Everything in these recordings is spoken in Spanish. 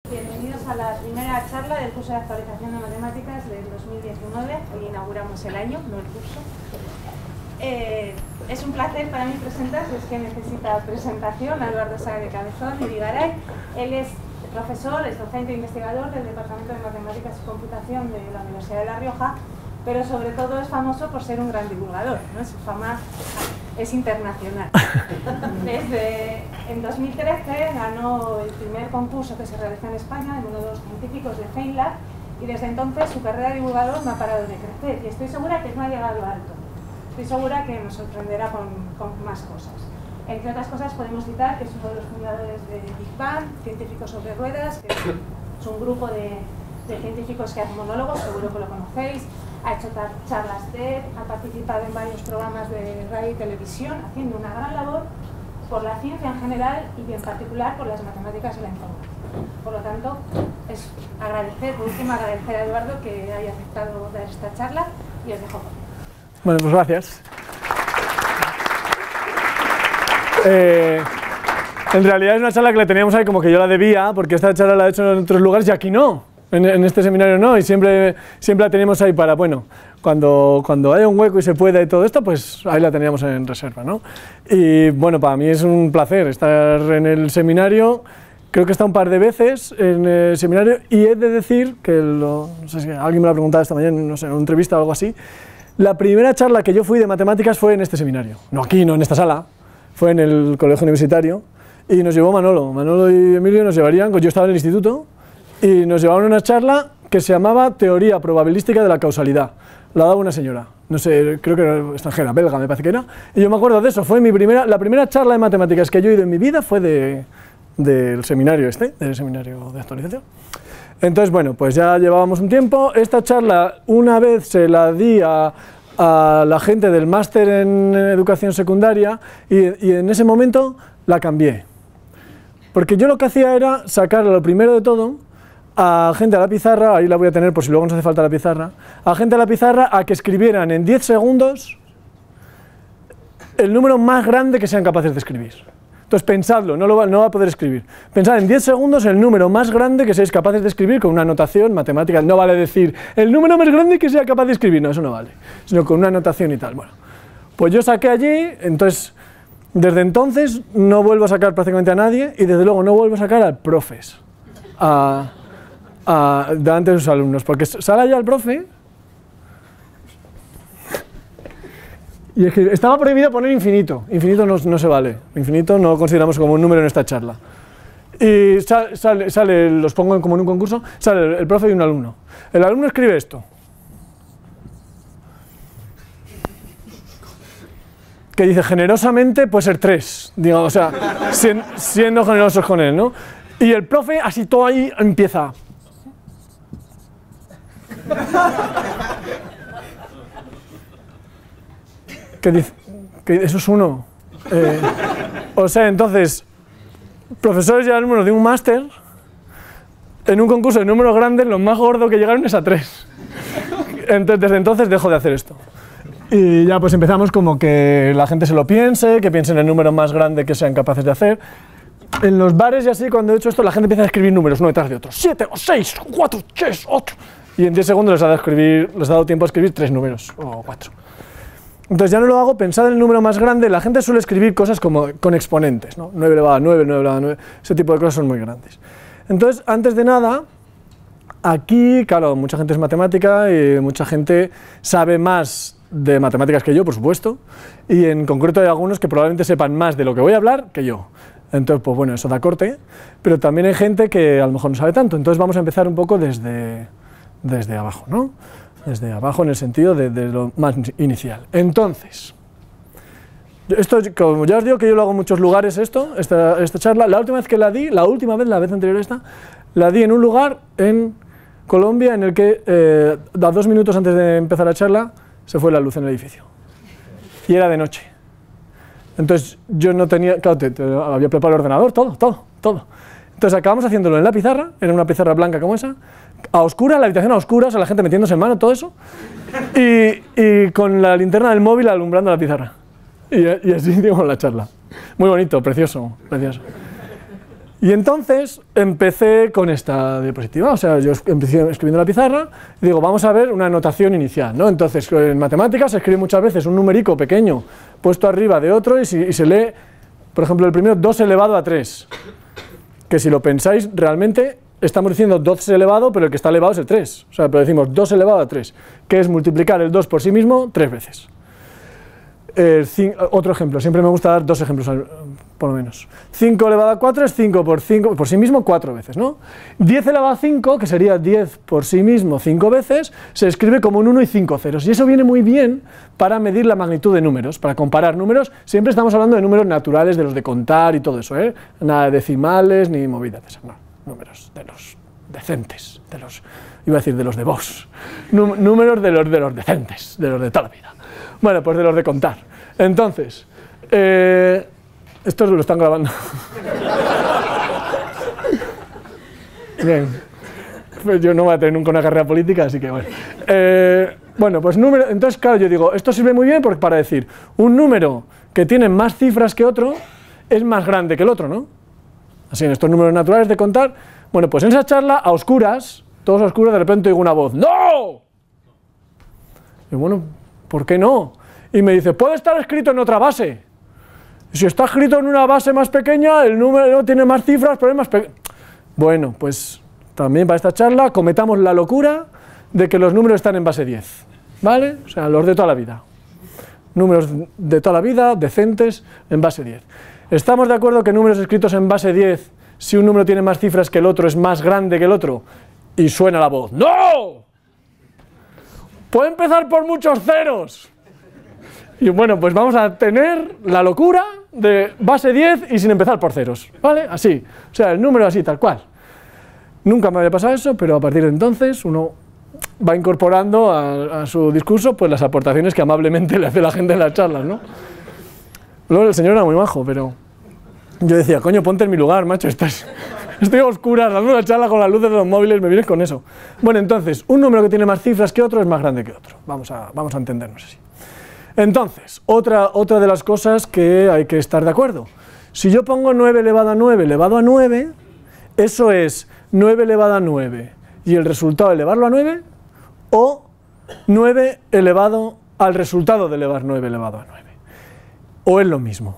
Bienvenidos a la primera charla del curso de actualización de matemáticas del 2019. Hoy inauguramos el año, no el curso. Es un placer para mí presentar, si es que necesita presentación, a Eduardo Sáenz de Cabezón y Vigaray. Él es profesor, es docente e investigador del Departamento de Matemáticas y Computación de la Universidad de La Rioja, pero sobre todo es famoso por ser un gran divulgador, ¿no? Su fama es internacional. En 2013 ganó el primer concurso que se realizó en España, en uno de los científicos de FameLab, y desde entonces su carrera de divulgador no ha parado de crecer, y estoy segura que no ha llegado alto. Estoy segura que nos sorprenderá con más cosas. Entre otras cosas podemos citar que es uno de los fundadores de Big Bang, Científicos sobre Ruedas, que es un grupo de científicos que hacen monólogos, seguro que lo conocéis, ha hecho charlas TED, ha participado en varios programas de radio y televisión, haciendo una gran labor por la ciencia en general y en particular por las matemáticas y la información. Por lo tanto, es por último agradecer a Eduardo que haya aceptado dar esta charla y os dejo con él. Bueno, pues gracias. En realidad es una charla que le teníamos ahí como que yo la debía, porque esta charla la he hecho en otros lugares y aquí no, en este seminario no, y siempre la teníamos ahí para, bueno, cuando haya un hueco y se pueda y todo esto, pues ahí la teníamos en reserva, ¿no? Y bueno, para mí es un placer estar en el seminario. Creo que he estado un par de veces en el seminario y he de decir que, no sé si alguien me lo ha preguntado esta mañana, no sé, en una entrevista o algo así, la primera charla que yo fui de matemáticas fue en este seminario, no aquí, no en esta sala, fue en el colegio universitario y nos llevó Manolo y Emilio nos llevarían, yo estaba en el instituto y nos llevaban a una charla que se llamaba Teoría Probabilística de la Causalidad, la daba una señora, no sé, creo que era extranjera, belga me parece que era, y yo me acuerdo de eso, fue la primera charla de matemáticas que yo he ido en mi vida fue del seminario del seminario de actualización. Entonces, bueno, pues ya llevábamos un tiempo. Esta charla una vez se la di a la gente del máster en educación secundaria y en ese momento la cambié. Porque yo lo que hacía era sacar lo primero de todo a gente a la pizarra, ahí la voy a tener por si luego nos hace falta la pizarra, a gente a la pizarra a que escribieran en 10 segundos el número más grande que sean capaces de escribir. Entonces pensadlo, no va a poder escribir. Pensad en 10 segundos el número más grande que seáis capaces de escribir con una notación matemática. No vale decir el número más grande que sea capaz de escribir, no, eso no vale, sino con una notación y tal. Bueno, pues yo saqué allí, entonces desde entonces no vuelvo a sacar prácticamente a nadie y desde luego no vuelvo a sacar al profes delante de sus alumnos, porque sale ya el profe. Y es que estaba prohibido poner infinito no se vale, infinito no lo consideramos como un número en esta charla. Y sale, los pongo como en un concurso, sale el profe y un alumno. El alumno escribe esto. Que dice, generosamente puede ser 3, digamos, o sea, siendo generosos con él, ¿no? Y el profe, así todo ahí, empieza. Que dice, que eso es 1. O sea, entonces, profesores y alumnos de un máster, en un concurso de números grandes, lo más gordo que llegaron es a 3. Entonces, desde entonces dejo de hacer esto. Y ya pues empezamos como que la gente se lo piense, que piensen en el número más grande que sean capaces de hacer. En los bares y así, cuando he hecho esto, la gente empieza a escribir números uno detrás de otro. 7, o 6, 4, 3, 8. Y en 10 segundos les ha dado tiempo a escribir 3 números, o 4. Entonces ya no lo hago, pensad en el número más grande, la gente suele escribir cosas como con exponentes, ¿no? 9 elevado a 9, 9 elevado a 9, ese tipo de cosas son muy grandes. Entonces, antes de nada, aquí, claro, mucha gente es matemática y mucha gente sabe más de matemáticas que yo, por supuesto, y en concreto hay algunos que probablemente sepan más de lo que voy a hablar que yo. Entonces, pues bueno, eso da corte, pero también hay gente que a lo mejor no sabe tanto, entonces vamos a empezar un poco desde abajo, ¿no? Desde abajo en el sentido de lo más inicial. Entonces, esto, como ya os digo que yo lo hago en muchos lugares esta charla, la última vez que la di, la vez anterior a esta, la di en un lugar en Colombia en el que a 2 minutos antes de empezar la charla se fue la luz en el edificio. Y era de noche. Entonces yo no tenía, claro, había preparado el ordenador, todo. Entonces acabamos haciéndolo en la pizarra, era una pizarra blanca como esa, a oscuras, la habitación a oscuras, a la gente metiéndose en mano, todo eso, y con la linterna del móvil alumbrando la pizarra. Y así dimos la charla. Muy bonito, precioso. Y entonces empecé con esta diapositiva, o sea, yo empecé escribiendo en la pizarra y digo, vamos a ver una notación inicial, ¿no? Entonces, en matemáticas se escribe muchas veces un numerico pequeño puesto arriba de otro y se lee, por ejemplo, el primero 2 elevado a 3, que si lo pensáis, realmente estamos diciendo 2 elevado, pero el que está elevado es el 3, o sea, pero decimos 2 elevado a 3, que es multiplicar el 2 por sí mismo 3 veces. Otro ejemplo, siempre me gusta dar 2 ejemplos por lo menos. 5 elevado a 4 es 5 por sí mismo 4 veces, ¿no? 10 elevado a 5, que sería 10 por sí mismo 5 veces, se escribe como un 1 y 5 ceros. Y eso viene muy bien para medir la magnitud de números, para comparar números. Siempre estamos hablando de números naturales, de los de contar y todo eso, ¿eh? Nada de decimales ni movidas de esas, no. Números de los decentes, iba a decir de los de vos. Números de los decentes, de los de toda la vida. Bueno, pues de los de contar. Entonces, estos lo están grabando. Bien. Pues yo no voy a tener nunca una carrera política, así que bueno. Bueno, pues número. Entonces, claro, yo digo, esto sirve muy bien para decir, un número que tiene más cifras que otro es más grande que el otro, ¿no? Así, en estos números naturales de contar. Bueno, pues en esa charla, a oscuras, todos a oscuras, de repente oigo una voz, ¡no! Y bueno, ¿por qué no? Y me dice, puede estar escrito en otra base. Y si está escrito en una base más pequeña, el número tiene más cifras, pero es más pequeño. Bueno, pues también para esta charla cometamos la locura de que los números están en base 10, ¿vale? O sea, los de toda la vida. Números de toda la vida, decentes, en base 10. ¿Estamos de acuerdo que números escritos en base 10, si un número tiene más cifras que el otro, es más grande que el otro? Y suena la voz, ¡no! Puede empezar por muchos ceros. Y bueno, pues vamos a tener la locura de base 10 y sin empezar por ceros, ¿vale? Así, o sea, el número así, tal cual. Nunca me había pasado eso, pero a partir de entonces uno va incorporando a su discurso pues las aportaciones que amablemente le hace la gente en las charlas, ¿no? Luego el señor era muy majo, pero yo decía, coño, ponte en mi lugar, macho, estoy a oscuras, dando una charla con las luces de los móviles, me vienes con eso. Bueno, entonces, un número que tiene más cifras que otro es más grande que otro, vamos a entendernos así. Entonces, otra de las cosas que hay que estar de acuerdo. Si yo pongo 9 elevado a 9 elevado a 9, eso es 9 elevado a 9 y el resultado elevarlo a 9, o 9 elevado al resultado de elevar 9 elevado a 9. O es lo mismo.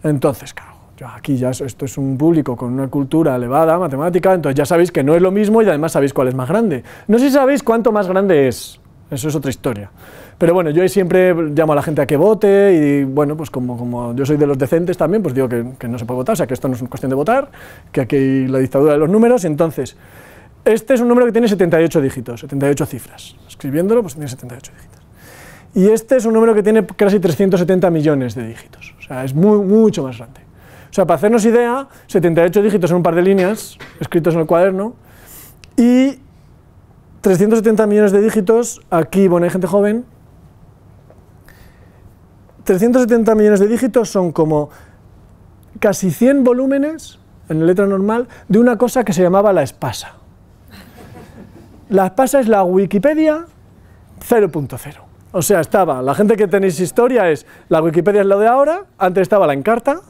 Entonces, claro, aquí ya esto es un público con una cultura elevada, matemática, entonces ya sabéis que no es lo mismo y además sabéis cuál es más grande. No sé si sabéis cuánto más grande es, eso es otra historia. Pero bueno, yo ahí siempre llamo a la gente a que vote y bueno, pues como yo soy de los decentes también, pues digo que no se puede votar, o sea que esto no es cuestión de votar, que aquí hay la dictadura de los números, y entonces, este es un número que tiene 78 dígitos, 78 cifras. Escribiéndolo, pues tiene 78 dígitos. Y este es un número que tiene casi 370 millones de dígitos, o sea, es mucho más grande. O sea, para hacernos idea, 78 dígitos en un par de líneas, escritos en el cuaderno, y 370 millones de dígitos, aquí, bueno, hay gente joven, 370 millones de dígitos son como casi 100 volúmenes, en letra normal, de una cosa que se llamaba la espasa. La espasa es la Wikipedia 0.0. O sea, la gente que tenéis historia la Wikipedia es lo de ahora, antes estaba la Encarta,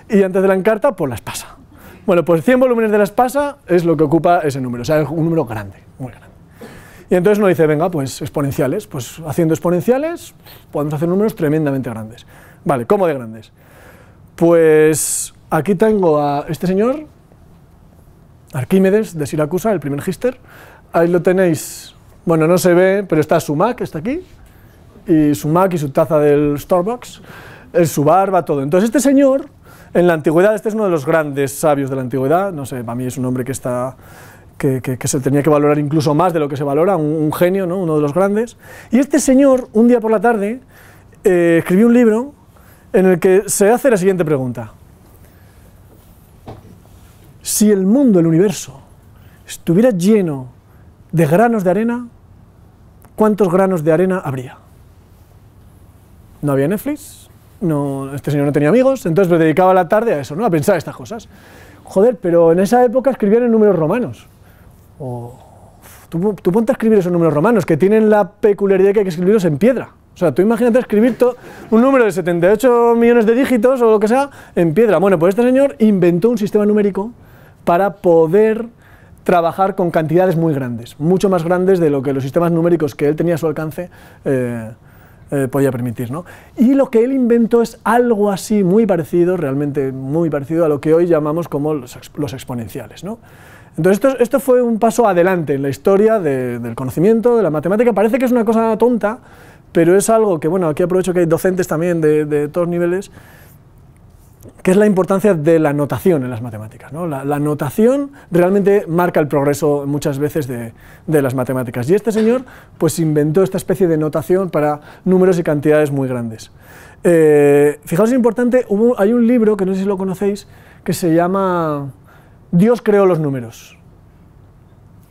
y antes de la Encarta, pues la espasa. Bueno, pues 100 volúmenes de la espasa es lo que ocupa ese número, o sea, es un número grande, muy grande. Y entonces uno dice, venga, pues exponenciales, pues haciendo exponenciales podemos hacer números tremendamente grandes. Vale, ¿cómo de grandes? Pues aquí tengo a este señor, Arquímedes de Siracusa, el primer gister. Ahí lo tenéis, bueno, no se ve, pero está su Mac, está aquí, y su Mac y su taza del Starbucks, su barba, todo. Entonces este señor, en la antigüedad, este es uno de los grandes sabios de la antigüedad, no sé, para mí es un hombre que se tenía que valorar incluso más de lo que se valora, un genio, ¿no? Uno de los grandes. Y este señor, un día por la tarde, escribió un libro en el que se hace la siguiente pregunta. Si el mundo, el universo, estuviera lleno de granos de arena, ¿cuántos granos de arena habría? No había Netflix, este señor no tenía amigos, entonces me dedicaba la tarde a eso, ¿no? A pensar estas cosas. Joder, pero en esa época escribían en números romanos. Tú ponte a escribir esos números romanos, que tienen la peculiaridad que hay que escribirlos en piedra. O sea, tú imagínate escribir un número de 78 millones de dígitos o lo que sea en piedra. Bueno, pues este señor inventó un sistema numérico para poder trabajar con cantidades muy grandes, mucho más grandes de lo que los sistemas numéricos que él tenía a su alcance podía permitir, ¿no? Y lo que él inventó es algo así muy parecido, realmente muy parecido a lo que hoy llamamos como los exponenciales, ¿no? Entonces esto fue un paso adelante en la historia del conocimiento, de la matemática. Parece que es una cosa tonta, pero es algo que, bueno, aquí aprovecho que hay docentes también de todos niveles, que es la importancia de la notación en las matemáticas, ¿no? La notación realmente marca el progreso muchas veces de las matemáticas. Y este señor pues inventó esta especie de notación para números y cantidades muy grandes. Fijaos, es importante, hay un libro, que no sé si lo conocéis, que se llama Dios creó los números,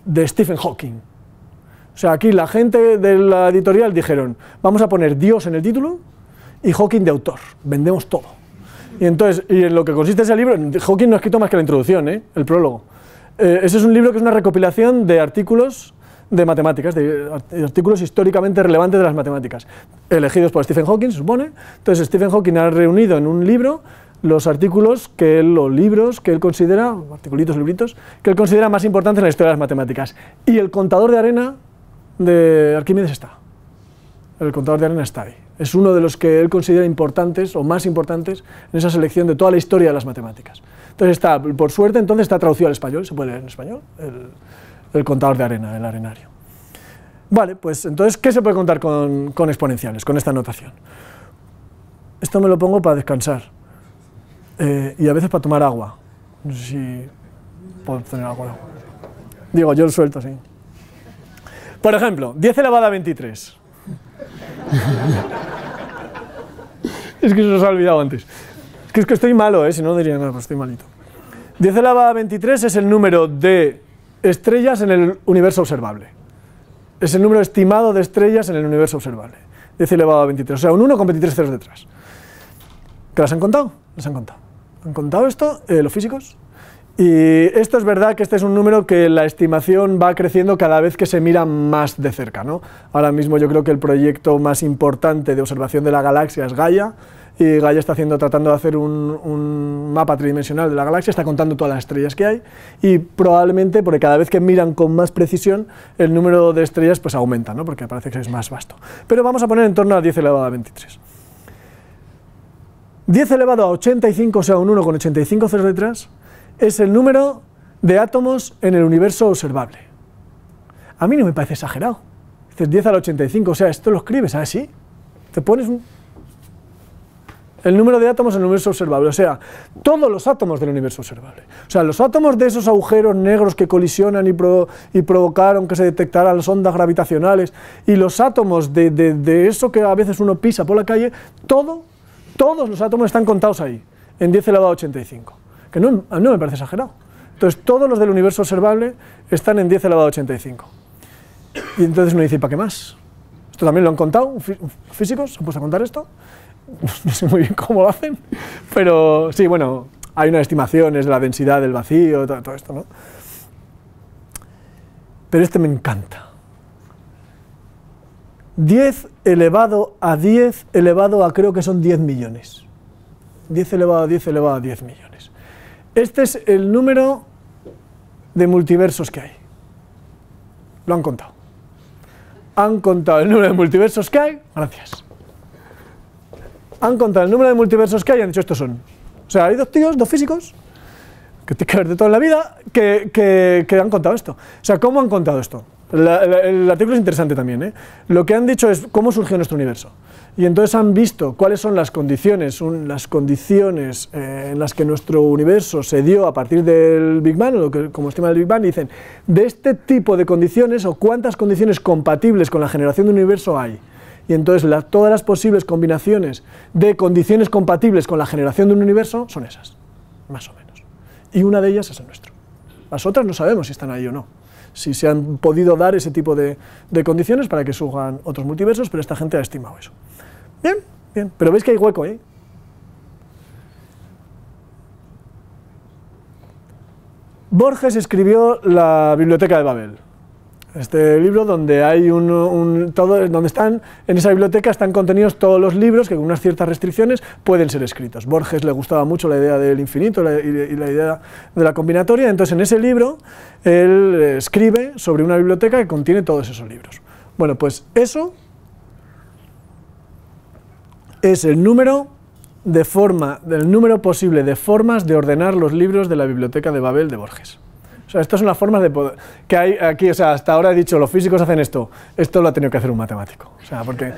de Stephen Hawking. O sea, aquí la gente de la editorial dijeron, vamos a poner Dios en el título y Hawking de autor, vendemos todo. Y entonces, y en lo que consiste ese libro, Hawking no ha escrito más que la introducción, el prólogo. Ese es un libro que es una recopilación de artículos de matemáticas, de artículos históricamente relevantes de las matemáticas, elegidos por Stephen Hawking, se supone. Entonces Stephen Hawking ha reunido en un libro los artículos los libros que él considera, articulitos, libritos, que él considera más importantes en la historia de las matemáticas. Y el contador de arena de Arquímedes está. El contador de arena está ahí. Es uno de los que él considera importantes o más importantes en esa selección de toda la historia de las matemáticas. Entonces está, por suerte, entonces está traducido al español, se puede leer en español, el contador de arena, el arenario. Vale, pues entonces, ¿qué se puede contar con exponenciales, con esta notación? Esto me lo pongo para descansar y a veces para tomar agua. No sé si puedo tener agua. Digo, yo lo suelto así. Por ejemplo, 10 elevado a 23. Es que se nos ha olvidado antes. Es que estoy malo, si no diría nada, pues estoy malito. 10 elevado a 23 es el número de estrellas en el universo observable. Es el número estimado de estrellas en el universo observable. 10 elevado a 23, o sea, un 1 con 23 ceros detrás. ¿Qué las han contado? Las han contado. ¿Han contado esto los físicos? Y esto es verdad que este es un número que la estimación va creciendo cada vez que se mira más de cerca, ¿no? Ahora mismo yo creo que el proyecto más importante de observación de la galaxia es Gaia, y Gaia está tratando de hacer un mapa tridimensional de la galaxia, está contando todas las estrellas que hay, y probablemente, porque cada vez que miran con más precisión, el número de estrellas pues aumenta, ¿no? Porque parece que es más vasto. Pero vamos a poner en torno a 10 elevado a 23. 10 elevado a 85, o sea, un 1 con 85 ceros detrás, es el número de átomos en el universo observable. A mí no me parece exagerado. Dices 10 al 85, o sea, esto lo escribes así. Te pones el número de átomos en el universo observable, o sea, todos los átomos del universo observable. O sea, los átomos de esos agujeros negros que colisionan y provocaron que se detectaran las ondas gravitacionales, y los átomos de eso que a veces uno pisa por la calle, todos los átomos están contados ahí, en 10 elevado a 85. Que no me parece exagerado. Entonces, todos los del universo observable están en 10 elevado a 85. Y entonces uno dice, ¿para qué más? Esto también lo han contado, físicos, se han puesto a contar esto. No sé muy bien cómo lo hacen, pero sí, bueno, hay unas estimaciones de la densidad del vacío, todo esto, ¿no? Pero este me encanta. 10 elevado a 10 elevado a, creo que son 10 millones. 10 elevado a 10 elevado a 10 millones. Este es el número de multiversos que hay. Lo han contado. Han contado el número de multiversos que hay. Gracias. Han contado el número de multiversos que hay y han dicho estos son. O sea, hay dos físicos, que tienen que ver de todo en la vida, que han contado esto. O sea, ¿cómo han contado esto? El artículo es interesante también, Lo que han dicho es cómo surgió nuestro universo. Y entonces han visto cuáles son las condiciones en las que nuestro universo se dio a partir del Big Bang, o como estima el Big Bang, y dicen, de este tipo de condiciones, o cuántas condiciones compatibles con la generación de un universo hay. Y entonces todas las posibles combinaciones de condiciones compatibles con la generación de un universo son esas, más o menos. Y una de ellas es el nuestro. Las otras no sabemos si están ahí o no. Si se han podido dar ese tipo de condiciones para que surjan otros multiversos, pero esta gente ha estimado eso. Bien, bien, pero veis que hay hueco, Borges escribió la Biblioteca de Babel. Este libro donde hay donde están, en esa biblioteca están contenidos todos los libros que con unas ciertas restricciones pueden ser escritos. Borges le gustaba mucho la idea del infinito y la idea de la combinatoria, entonces en ese libro él escribe sobre una biblioteca que contiene todos esos libros. Bueno, pues eso es el número posible de formas de ordenar los libros de la biblioteca de Babel de Borges. O sea, estas son las formas de poder, que hay aquí, o sea, hasta ahora he dicho, los físicos hacen esto lo ha tenido que hacer un matemático. O sea, porque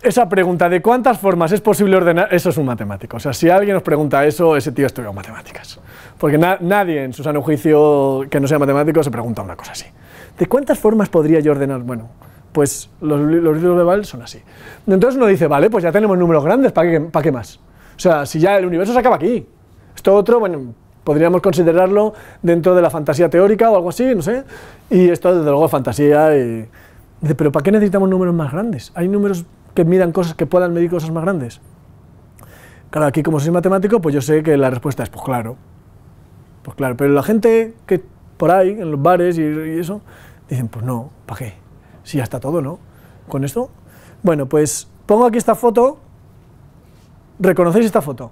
esa pregunta de cuántas formas es posible ordenar, eso es un matemático. O sea, si alguien nos pregunta eso, ese tío ha estudiado matemáticas. Porque nadie en su sano juicio que no sea matemático se pregunta una cosa así. ¿De cuántas formas podría yo ordenar? Bueno, pues los libros de Babel son así. Entonces uno dice, vale, pues ya tenemos números grandes, ¿para qué más? O sea, si ya el universo se acaba aquí. Esto otro, bueno, podríamos considerarlo dentro de la fantasía teórica o algo así, no sé, y esto desde luego es fantasía. Y dice, pero ¿para qué necesitamos números más grandes? ¿Hay números que midan cosas, que puedan medir cosas más grandes? Claro, aquí como soy matemático, pues yo sé que la respuesta es, pues claro, pero la gente que por ahí, en los bares y eso, dicen, pues no, ¿para qué? Si ya está todo, ¿no? ¿Con esto? Bueno, pues pongo aquí esta foto. ¿Reconocéis esta foto?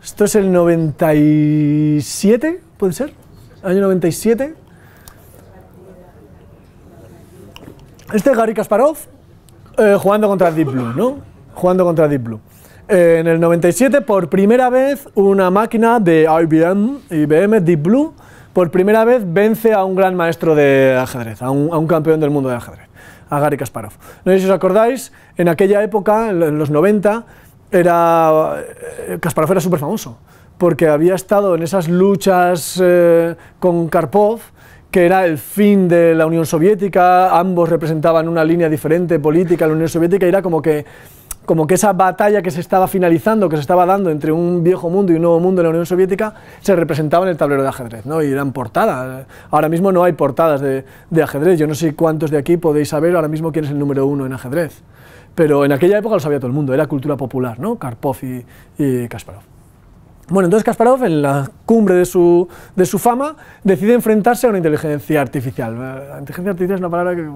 Esto es el 97, ¿puede ser? Año 97. Este es Garry Kasparov jugando contra Deep Blue, ¿no? Jugando contra Deep Blue. En el 97, por primera vez, una máquina de IBM Deep Blue, por primera vez vence a un gran maestro de ajedrez, a un campeón del mundo de ajedrez, a Garry Kasparov. No sé si os acordáis, en aquella época, en los 90, Kasparov era súper famoso, porque había estado en esas luchas con Karpov, que era el fin de la Unión Soviética, ambos representaban una línea diferente política en la Unión Soviética, y era como que esa batalla que se estaba finalizando, que se estaba dando entre un viejo mundo y un nuevo mundo en la Unión Soviética, se representaba en el tablero de ajedrez, ¿no? Y eran portadas. Ahora mismo no hay portadas de ajedrez. Yo no sé cuántos de aquí podéis saber ahora mismo quién es el número 1 en ajedrez, pero en aquella época lo sabía todo el mundo, era cultura popular, ¿no? Karpov y Kasparov. Bueno, entonces Kasparov, en la cumbre de su fama, decide enfrentarse a una inteligencia artificial. La inteligencia artificial es una palabra que...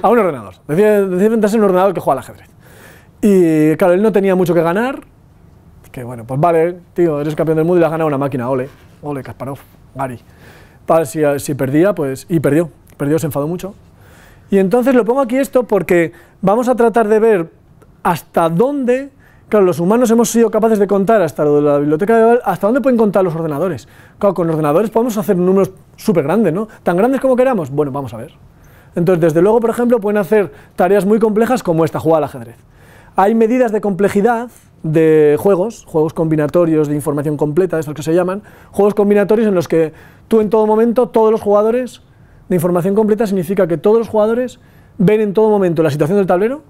a un ordenador. Decide enfrentarse a un ordenador que juega al ajedrez. Y claro, él no tenía mucho que ganar, que bueno, pues vale, tío, eres campeón del mundo y le has ganado una máquina, ole Kasparov, Garry. Si perdía, pues... y perdió, se enfadó mucho. Y entonces lo pongo aquí esto porque vamos a tratar de ver hasta dónde, claro, los humanos hemos sido capaces de contar hasta lo de la biblioteca de Babel, hasta dónde pueden contar los ordenadores. Claro, con los ordenadores podemos hacer números súper grandes, ¿no? Tan grandes como queramos, bueno, vamos a ver. Entonces, desde luego, por ejemplo, pueden hacer tareas muy complejas como esta, jugar al ajedrez. Hay medidas de complejidad de juegos combinatorios de información completa, es lo que se llaman, juegos combinatorios en los que tú en todo momento, todos los jugadores, de información completa significa que todos los jugadores ven en todo momento la situación del tablero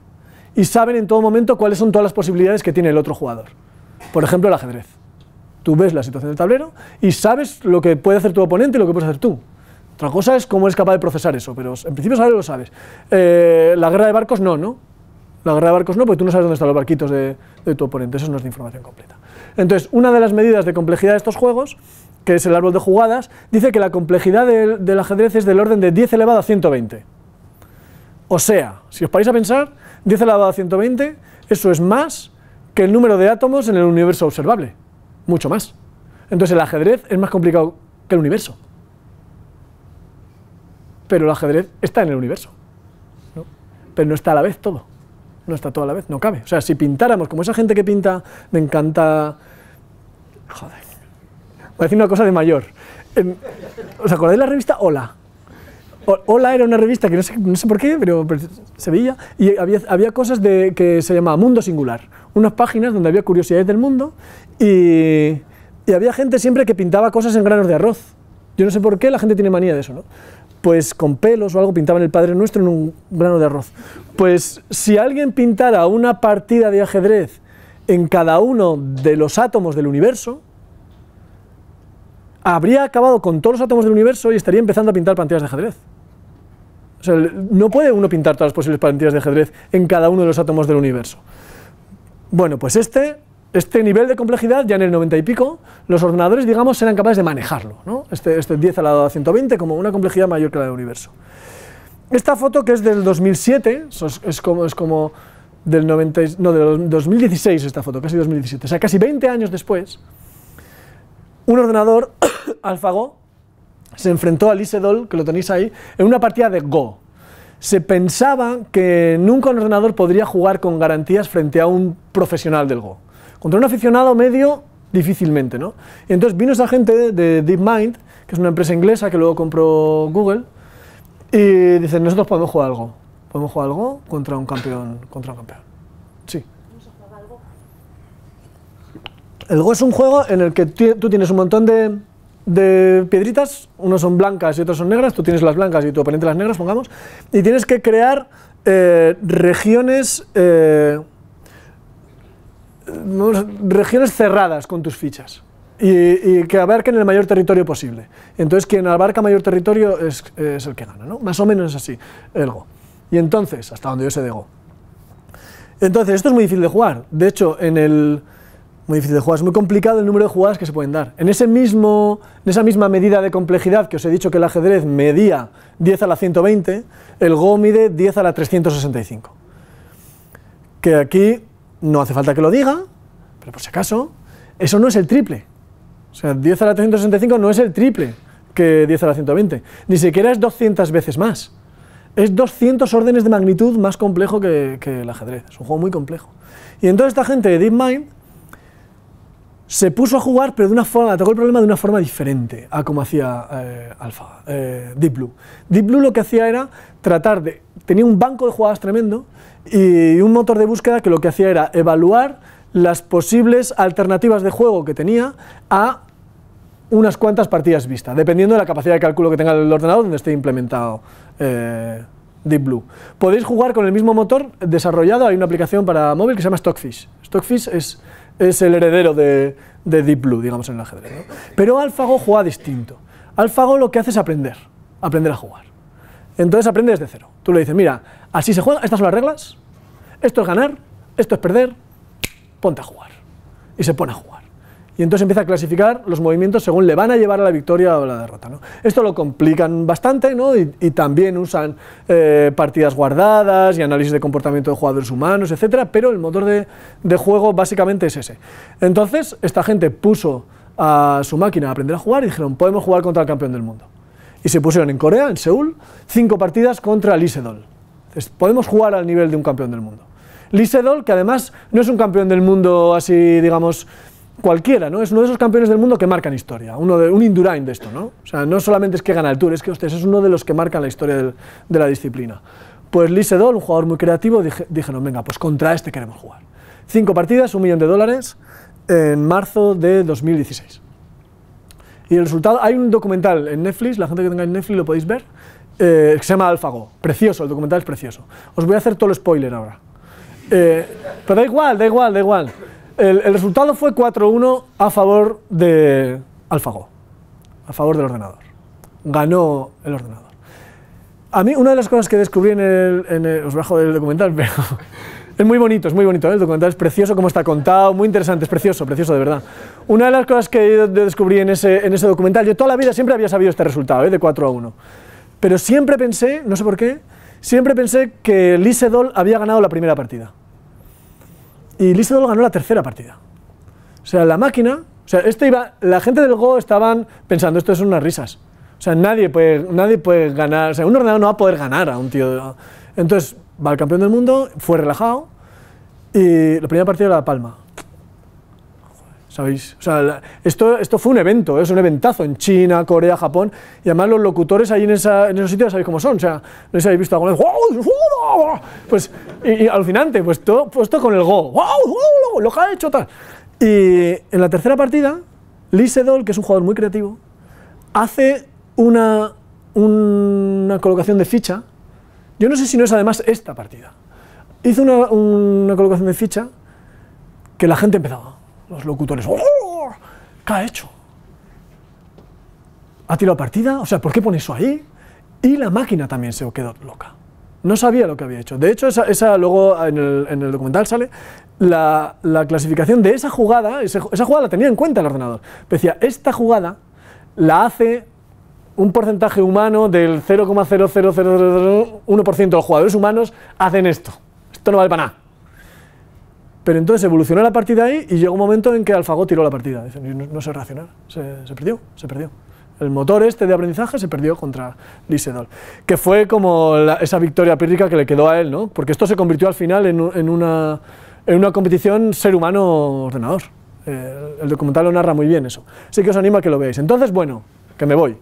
y saben en todo momento cuáles son todas las posibilidades que tiene el otro jugador. Por ejemplo, el ajedrez. Tú ves la situación del tablero y sabes lo que puede hacer tu oponente y lo que puedes hacer tú. Otra cosa es cómo eres capaz de procesar eso, pero en principio lo sabes. La guerra de barcos no. La guerra de barcos no, porque tú no sabes dónde están los barquitos de tu oponente, eso no es de información completa. Entonces, una de las medidas de complejidad de estos juegos, que es el árbol de jugadas, dice que la complejidad del ajedrez es del orden de 10 elevado a 120. O sea, si os paráis a pensar, 10 elevado a 120, eso es más que el número de átomos en el universo observable, mucho más. Entonces el ajedrez es más complicado que el universo. Pero el ajedrez está en el universo, ¿no? Pero no está a la vez todo. No está todo a la vez, no cabe. O sea, si pintáramos, como esa gente que pinta, me encanta... Joder. Voy a decir una cosa de mayor. ¿Os acordáis de la revista Hola? Hola era una revista que no sé por qué, pero se veía, y había cosas que se llamaba Mundo Singular. Unas páginas donde había curiosidades del mundo y había gente siempre que pintaba cosas en granos de arroz. Yo no sé por qué la gente tiene manía de eso, ¿no? Pues con pelos o algo pintaban el Padre Nuestro en un grano de arroz. Pues si alguien pintara una partida de ajedrez en cada uno de los átomos del universo, habría acabado con todos los átomos del universo y estaría empezando a pintar partidas de ajedrez. O sea, no puede uno pintar todas las posibles partidas de ajedrez en cada uno de los átomos del universo. Bueno, pues este este nivel de complejidad, ya en el 90 y pico, los ordenadores, digamos, eran capaces de manejarlo, ¿no? Este 10 a la 120 como una complejidad mayor que la del universo. Esta foto, que es del 2007, es como del 90, no, del 2016 esta foto, casi 2017, o sea, casi 20 años después, un ordenador, AlphaGo, se enfrentó a Lee Sedol, que lo tenéis ahí, en una partida de Go. Se pensaba que nunca un ordenador podría jugar con garantías frente a un profesional del Go. Contra un aficionado medio, difícilmente, ¿no? Y entonces vino esa gente de DeepMind, que es una empresa inglesa que luego compró Google, y dicen, nosotros podemos jugar algo. Podemos jugar algo contra un campeón. Sí. El Go es un juego en el que tú tienes un montón de piedritas, unos son blancas y otros son negras, tú tienes las blancas y tu oponente las negras, pongamos, y tienes que crear regiones cerradas con tus fichas y que abarquen el mayor territorio posible. Entonces quien abarca mayor territorio es el que gana, ¿no? Más o menos es así el Go. Y entonces, hasta donde yo sé de Go. Entonces esto es muy difícil de jugar, de hecho muy difícil de jugar, es muy complicado el número de jugadas que se pueden dar. En esa misma medida de complejidad que os he dicho que el ajedrez medía 10 a la 120, el Go mide 10 a la 365. Que aquí no hace falta que lo diga, pero por si acaso, eso no es el triple. O sea, 10 a la 365 no es el triple que 10 a la 120, ni siquiera es 200 veces más. Es 200 órdenes de magnitud más complejo que el ajedrez, es un juego muy complejo. Y entonces esta gente de DeepMind se puso a jugar, pero atacó el problema de una forma diferente a como hacía Deep Blue. Deep Blue lo que hacía era tenía un banco de jugadas tremendo y un motor de búsqueda que lo que hacía era evaluar las posibles alternativas de juego que tenía a unas cuantas partidas vistas, dependiendo de la capacidad de cálculo que tenga el ordenador donde esté implementado Deep Blue. Podéis jugar con el mismo motor desarrollado, hay una aplicación para móvil que se llama Stockfish. Stockfish es el heredero de Deep Blue, digamos, en el ajedrez, ¿no? Pero AlphaGo juega distinto. AlphaGo lo que hace es aprender a jugar. Entonces aprende desde cero. Tú le dices, mira, así se juega, estas son las reglas, esto es ganar, esto es perder, ponte a jugar. Y se pone a jugar. Y entonces empieza a clasificar los movimientos según le van a llevar a la victoria o a la derrota, ¿no? Esto lo complican bastante, ¿no? Y también usan partidas guardadas y análisis de comportamiento de jugadores humanos, etcétera, pero el motor de juego básicamente es ese. Entonces, esta gente puso a su máquina a aprender a jugar y dijeron, podemos jugar contra el campeón del mundo. Y se pusieron en Corea, en Seúl, 5 partidas contra Lee Sedol. Entonces, podemos jugar al nivel de un campeón del mundo. Lee Sedol, que además no es un campeón del mundo así, digamos, cualquiera, ¿no? Es uno de esos campeones del mundo que marcan historia, un Indurain de esto, ¿no? O sea, no solamente es que gana el Tour, es que, hostias, es uno de los que marcan la historia de la disciplina. Pues Lee Sedol, un jugador muy creativo, dijeron, venga, pues contra este queremos jugar. 5 partidas, $1 millón, en marzo de 2016. Y el resultado, hay un documental en Netflix, la gente que tenga en Netflix lo podéis ver, que se llama AlphaGo, precioso, el documental es precioso. Os voy a hacer todo el spoiler ahora. Pero da igual. El resultado fue 4-1 a favor de AlphaGo, a favor del ordenador. Ganó el ordenador. A mí, una de las cosas que descubrí os bajo del documental, pero es muy bonito, ¿eh? El documental es precioso, como está contado, muy interesante, es precioso de verdad. Una de las cosas que descubrí en ese documental, yo toda la vida siempre había sabido este resultado, de 4-1, pero siempre pensé, no sé por qué, que Lee Sedol había ganado la primera partida. Y Lee Sedol ganó la tercera partida. O sea, la máquina, la gente del Go estaban pensando, esto son unas risas. O sea, nadie puede ganar, o sea, un ordenador no va a poder ganar a un tío. Entonces, va el campeón del mundo, fue relajado, y la primera partida la palma. ¿Sabéis? O sea, esto fue un evento, es un eventazo en China, Corea, Japón, y además los locutores ahí en esos sitios sabéis cómo son, o sea, no sé si habéis visto alguna vez, pues, y alucinante, pues todo con el Go, lo que ha hecho tal. Y en la tercera partida, Lee Sedol, que es un jugador muy creativo, hace una colocación de ficha, yo no sé si no es además esta partida, hizo una colocación de ficha que la gente empezaba. Los locutores, ¡oh! ¿Qué ha hecho? ¿Ha tirado partida? O sea, ¿por qué pone eso ahí? Y la máquina también se quedó loca. No sabía lo que había hecho. De hecho, luego en el documental sale la clasificación de esa jugada. Esa jugada la tenía en cuenta el ordenador. Decía, esta jugada la hace un porcentaje humano del 0,00001% de los jugadores humanos hacen esto. Esto no vale para nada. Pero entonces evolucionó la partida ahí y llegó un momento en que AlphaGo tiró la partida. Dice, no sé reaccionar. Se perdió. El motor este de aprendizaje se perdió contra Lee Sedol, que fue como esa victoria pírrica que le quedó a él, ¿no? Porque esto se convirtió al final en una competición ser humano-ordenador. El documental lo narra muy bien eso. Así que os animo a que lo veáis. Entonces, bueno, que me voy.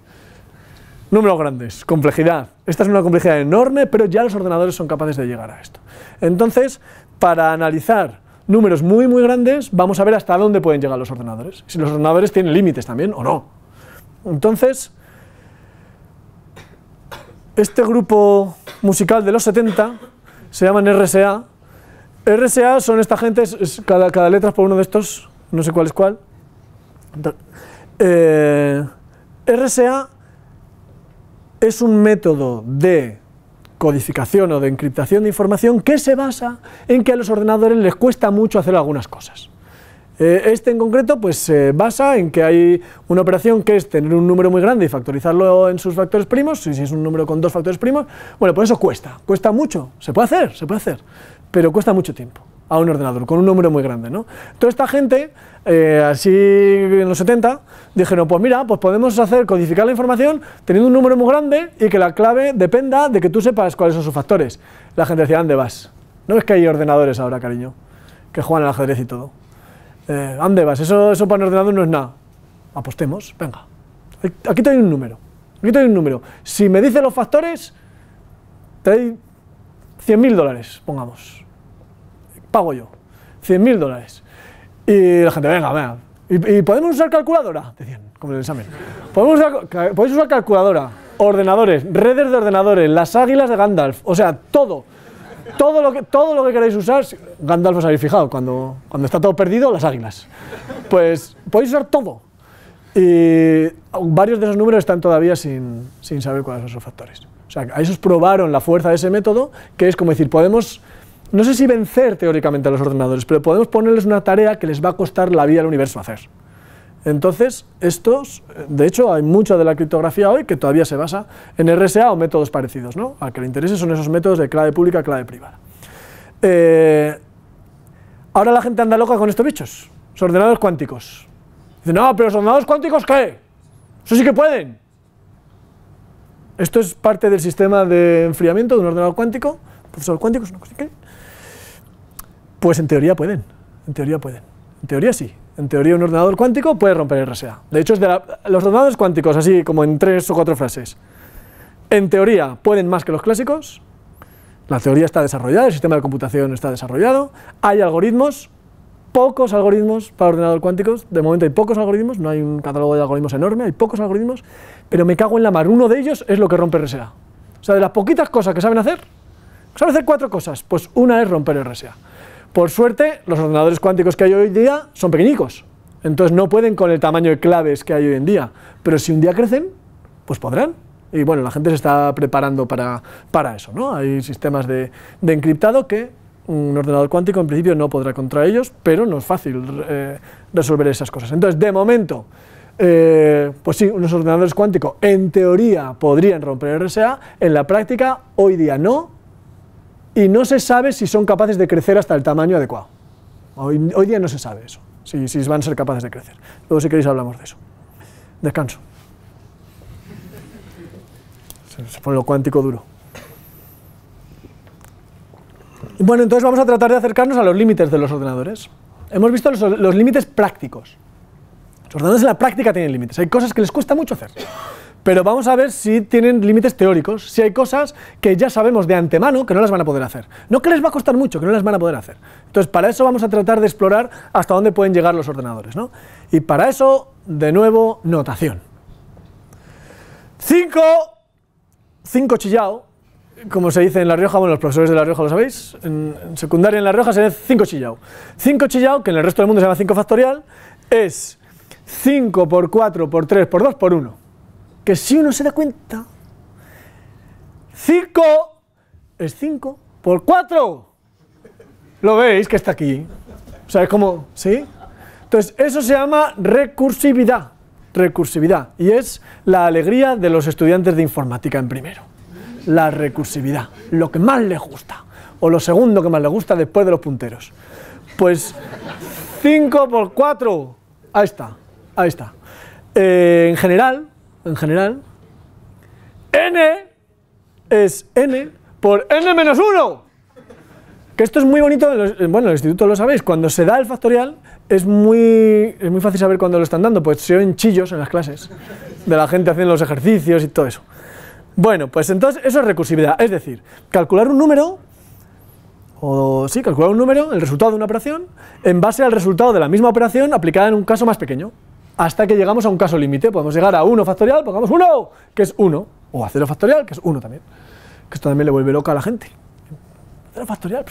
Números grandes, complejidad. Esta es una complejidad enorme, pero ya los ordenadores son capaces de llegar a esto. Entonces, para analizar números muy, muy grandes, vamos a ver hasta dónde pueden llegar los ordenadores. Si los ordenadores tienen límites también o no. Entonces, este grupo musical de los 70 se llaman RSA. RSA son esta gente, cada letra es por uno de estos, no sé cuál es cuál. RSA es un método de codificación o de encriptación de información que se basa en que a los ordenadores les cuesta mucho hacer algunas cosas. Este en concreto pues se basa en que hay una operación que es tener un número muy grande y factorizarlo en sus factores primos. Si es un número con 2 factores primos, bueno, pues eso cuesta mucho, se puede hacer, pero cuesta mucho tiempo a un ordenador con un número muy grande, ¿no? Toda esta gente, así en los 70, dijeron, pues mira, pues podemos codificar la información teniendo un número muy grande y que la clave dependa de que tú sepas cuáles son sus factores. La gente decía, ¿dónde vas? ¿No ves que hay ordenadores ahora, cariño, que juegan al ajedrez y todo? ¿Dónde vas? Eso para un ordenador no es nada. Apostemos, venga. Aquí te doy un número. Si me dice los factores, te doy $100.000, pongamos. Pago yo. $100.000. Y la gente, venga. ¿Y podemos usar calculadora? Decían, como en el examen. ¿Podéis usar calculadora? Ordenadores, redes de ordenadores, las águilas de Gandalf. O sea, todo lo que queráis usar. Gandalf os habéis fijado, cuando está todo perdido, las águilas. Pues podéis usar todo. Y varios de esos números están todavía sin saber cuáles son esos factores. O sea, a esos probaron la fuerza de ese método, que es como decir, podemos, no sé si vencer teóricamente a los ordenadores, pero podemos ponerles una tarea que les va a costar la vida al universo hacer. Entonces, de hecho, hay mucha de la criptografía hoy que todavía se basa en RSA o métodos parecidos, ¿no? Al que le interese son esos métodos de clave pública, clave privada. Ahora la gente anda loca con estos bichos, los ordenadores cuánticos. Dicen, no, pero los ordenadores cuánticos, ¿qué? Eso sí que pueden. Esto es parte del sistema de enfriamiento de un ordenador cuántico, procesador cuántico, es una cosa que... Pues en teoría pueden, en teoría sí. En teoría un ordenador cuántico puede romper RSA. De hecho, los ordenadores cuánticos, así como en 3 o 4 frases, en teoría pueden más que los clásicos, la teoría está desarrollada, el sistema de computación está desarrollado, hay algoritmos, pocos algoritmos para ordenadores cuánticos, de momento hay pocos algoritmos, no hay un catálogo de algoritmos enorme, hay pocos algoritmos, pero me cago en la mar, uno de ellos es lo que rompe RSA. O sea, de las poquitas cosas que saben hacer 4 cosas, pues una es romper RSA. Por suerte, los ordenadores cuánticos que hay hoy en día son pequeñicos, entonces no pueden con el tamaño de claves que hay hoy en día, pero si un día crecen, pues podrán. Y bueno, la gente se está preparando para eso, ¿no? Hay sistemas de encriptado que un ordenador cuántico en principio no podrá contra ellos, pero no es fácil resolver esas cosas. Entonces, de momento, pues sí, unos ordenadores cuánticos en teoría podrían romper RSA, en la práctica hoy día no, y no se sabe si son capaces de crecer hasta el tamaño adecuado. Hoy día no se sabe eso, si van a ser capaces de crecer. Luego si queréis hablamos de eso. Descanso. Se pone lo cuántico duro. Bueno, entonces vamos a tratar de acercarnos a los límites de los ordenadores. Hemos visto los límites prácticos. Los ordenadores en la práctica tienen límites, hay cosas que les cuesta mucho hacer. Pero vamos a ver si tienen límites teóricos, si hay cosas que ya sabemos de antemano que no las van a poder hacer. No que les va a costar mucho, que no las van a poder hacer. Entonces, para eso vamos a tratar de explorar hasta dónde pueden llegar los ordenadores, ¿no? Y para eso, de nuevo, notación. 5 chillao, como se dice en La Rioja, bueno, los profesores de La Rioja lo sabéis, en secundaria en La Rioja se dice 5 chillao. 5 chillao, que en el resto del mundo se llama 5 factorial, es 5 por 4 por 3 por 2 por 1. Que si uno se da cuenta, 5 es 5 por 4. ¿Lo veis que está aquí? O sea, es como, ¿sí? Entonces, eso se llama recursividad. Recursividad. Y es la alegría de los estudiantes de informática en primero. La recursividad. Lo que más les gusta. O lo segundo que más les gusta después de los punteros. Pues 5 por 4. Ahí está. Ahí está. En general, n es n por n menos 1. Que esto es muy bonito, bueno, en el instituto lo sabéis, cuando se da el factorial es muy fácil saber cuándo lo están dando, pues se oyen chillos en las clases de la gente haciendo los ejercicios y todo eso. Bueno, pues entonces eso es recursividad, es decir, calcular un número, el resultado de una operación, en base al resultado de la misma operación aplicada en un caso más pequeño, hasta que llegamos a un caso límite. Podemos llegar a 1 factorial, pongamos 1, que es 1, o a 0 factorial, que es 1 también, que esto también le vuelve loca a la gente. 0 factorial,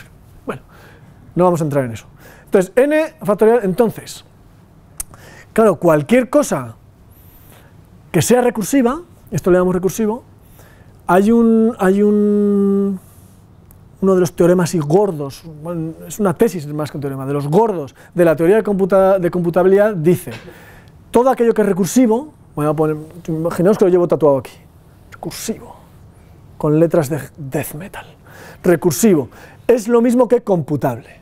bueno, no vamos a entrar en eso. Entonces, n factorial, entonces, claro, cualquier cosa que sea recursiva, esto le llamamos recursivo, hay uno de los teoremas y gordos, bueno, es una tesis más que un teorema, de los gordos de la teoría de computabilidad, dice, todo aquello que es recursivo, voy a poner, imaginaos que lo llevo tatuado aquí, recursivo, con letras de death metal, recursivo, es lo mismo que computable.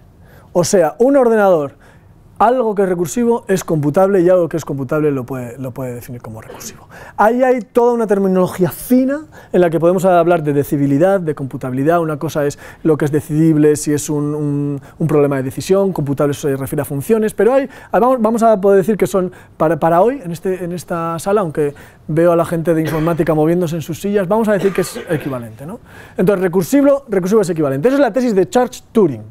O sea, un ordenador, algo que es recursivo es computable y algo que es computable lo puede definir como recursivo. Ahí hay toda una terminología fina en la que podemos hablar de decidibilidad, de computabilidad. Una cosa es lo que es decidible si es un problema de decisión, computable se refiere a funciones, pero vamos a poder decir que son, para hoy, en esta sala, aunque veo a la gente de informática moviéndose en sus sillas, vamos a decir que es equivalente, ¿no? Entonces, recursivo es equivalente. Esa es la tesis de Church-Turing.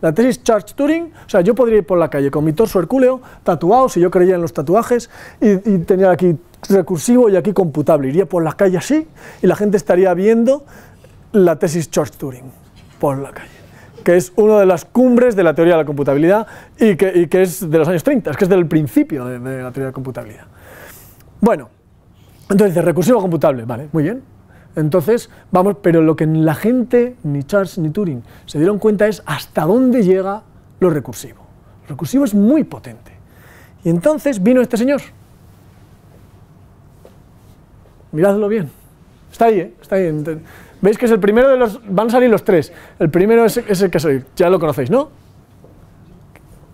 La tesis Church-Turing, o sea, yo podría ir por la calle con mi torso hercúleo, tatuado, si yo creía en los tatuajes, y tenía aquí recursivo y aquí computable. Iría por la calle así, y la gente estaría viendo la tesis Church-Turing por la calle, que es una de las cumbres de la teoría de la computabilidad, y que es de los años 30, es que es del principio de la teoría de la computabilidad. Bueno, entonces dice recursivo computable, vale, muy bien. Entonces, vamos, pero lo que la gente, ni Church ni Turing, se dieron cuenta es hasta dónde llega lo recursivo. Lo recursivo es muy potente. Y entonces vino este señor. Miradlo bien. Está ahí, ¿eh? Está ahí. ¿Veis que es el primero de los...? Van a salir los tres. El primero es el que soy. Ya lo conocéis, ¿no?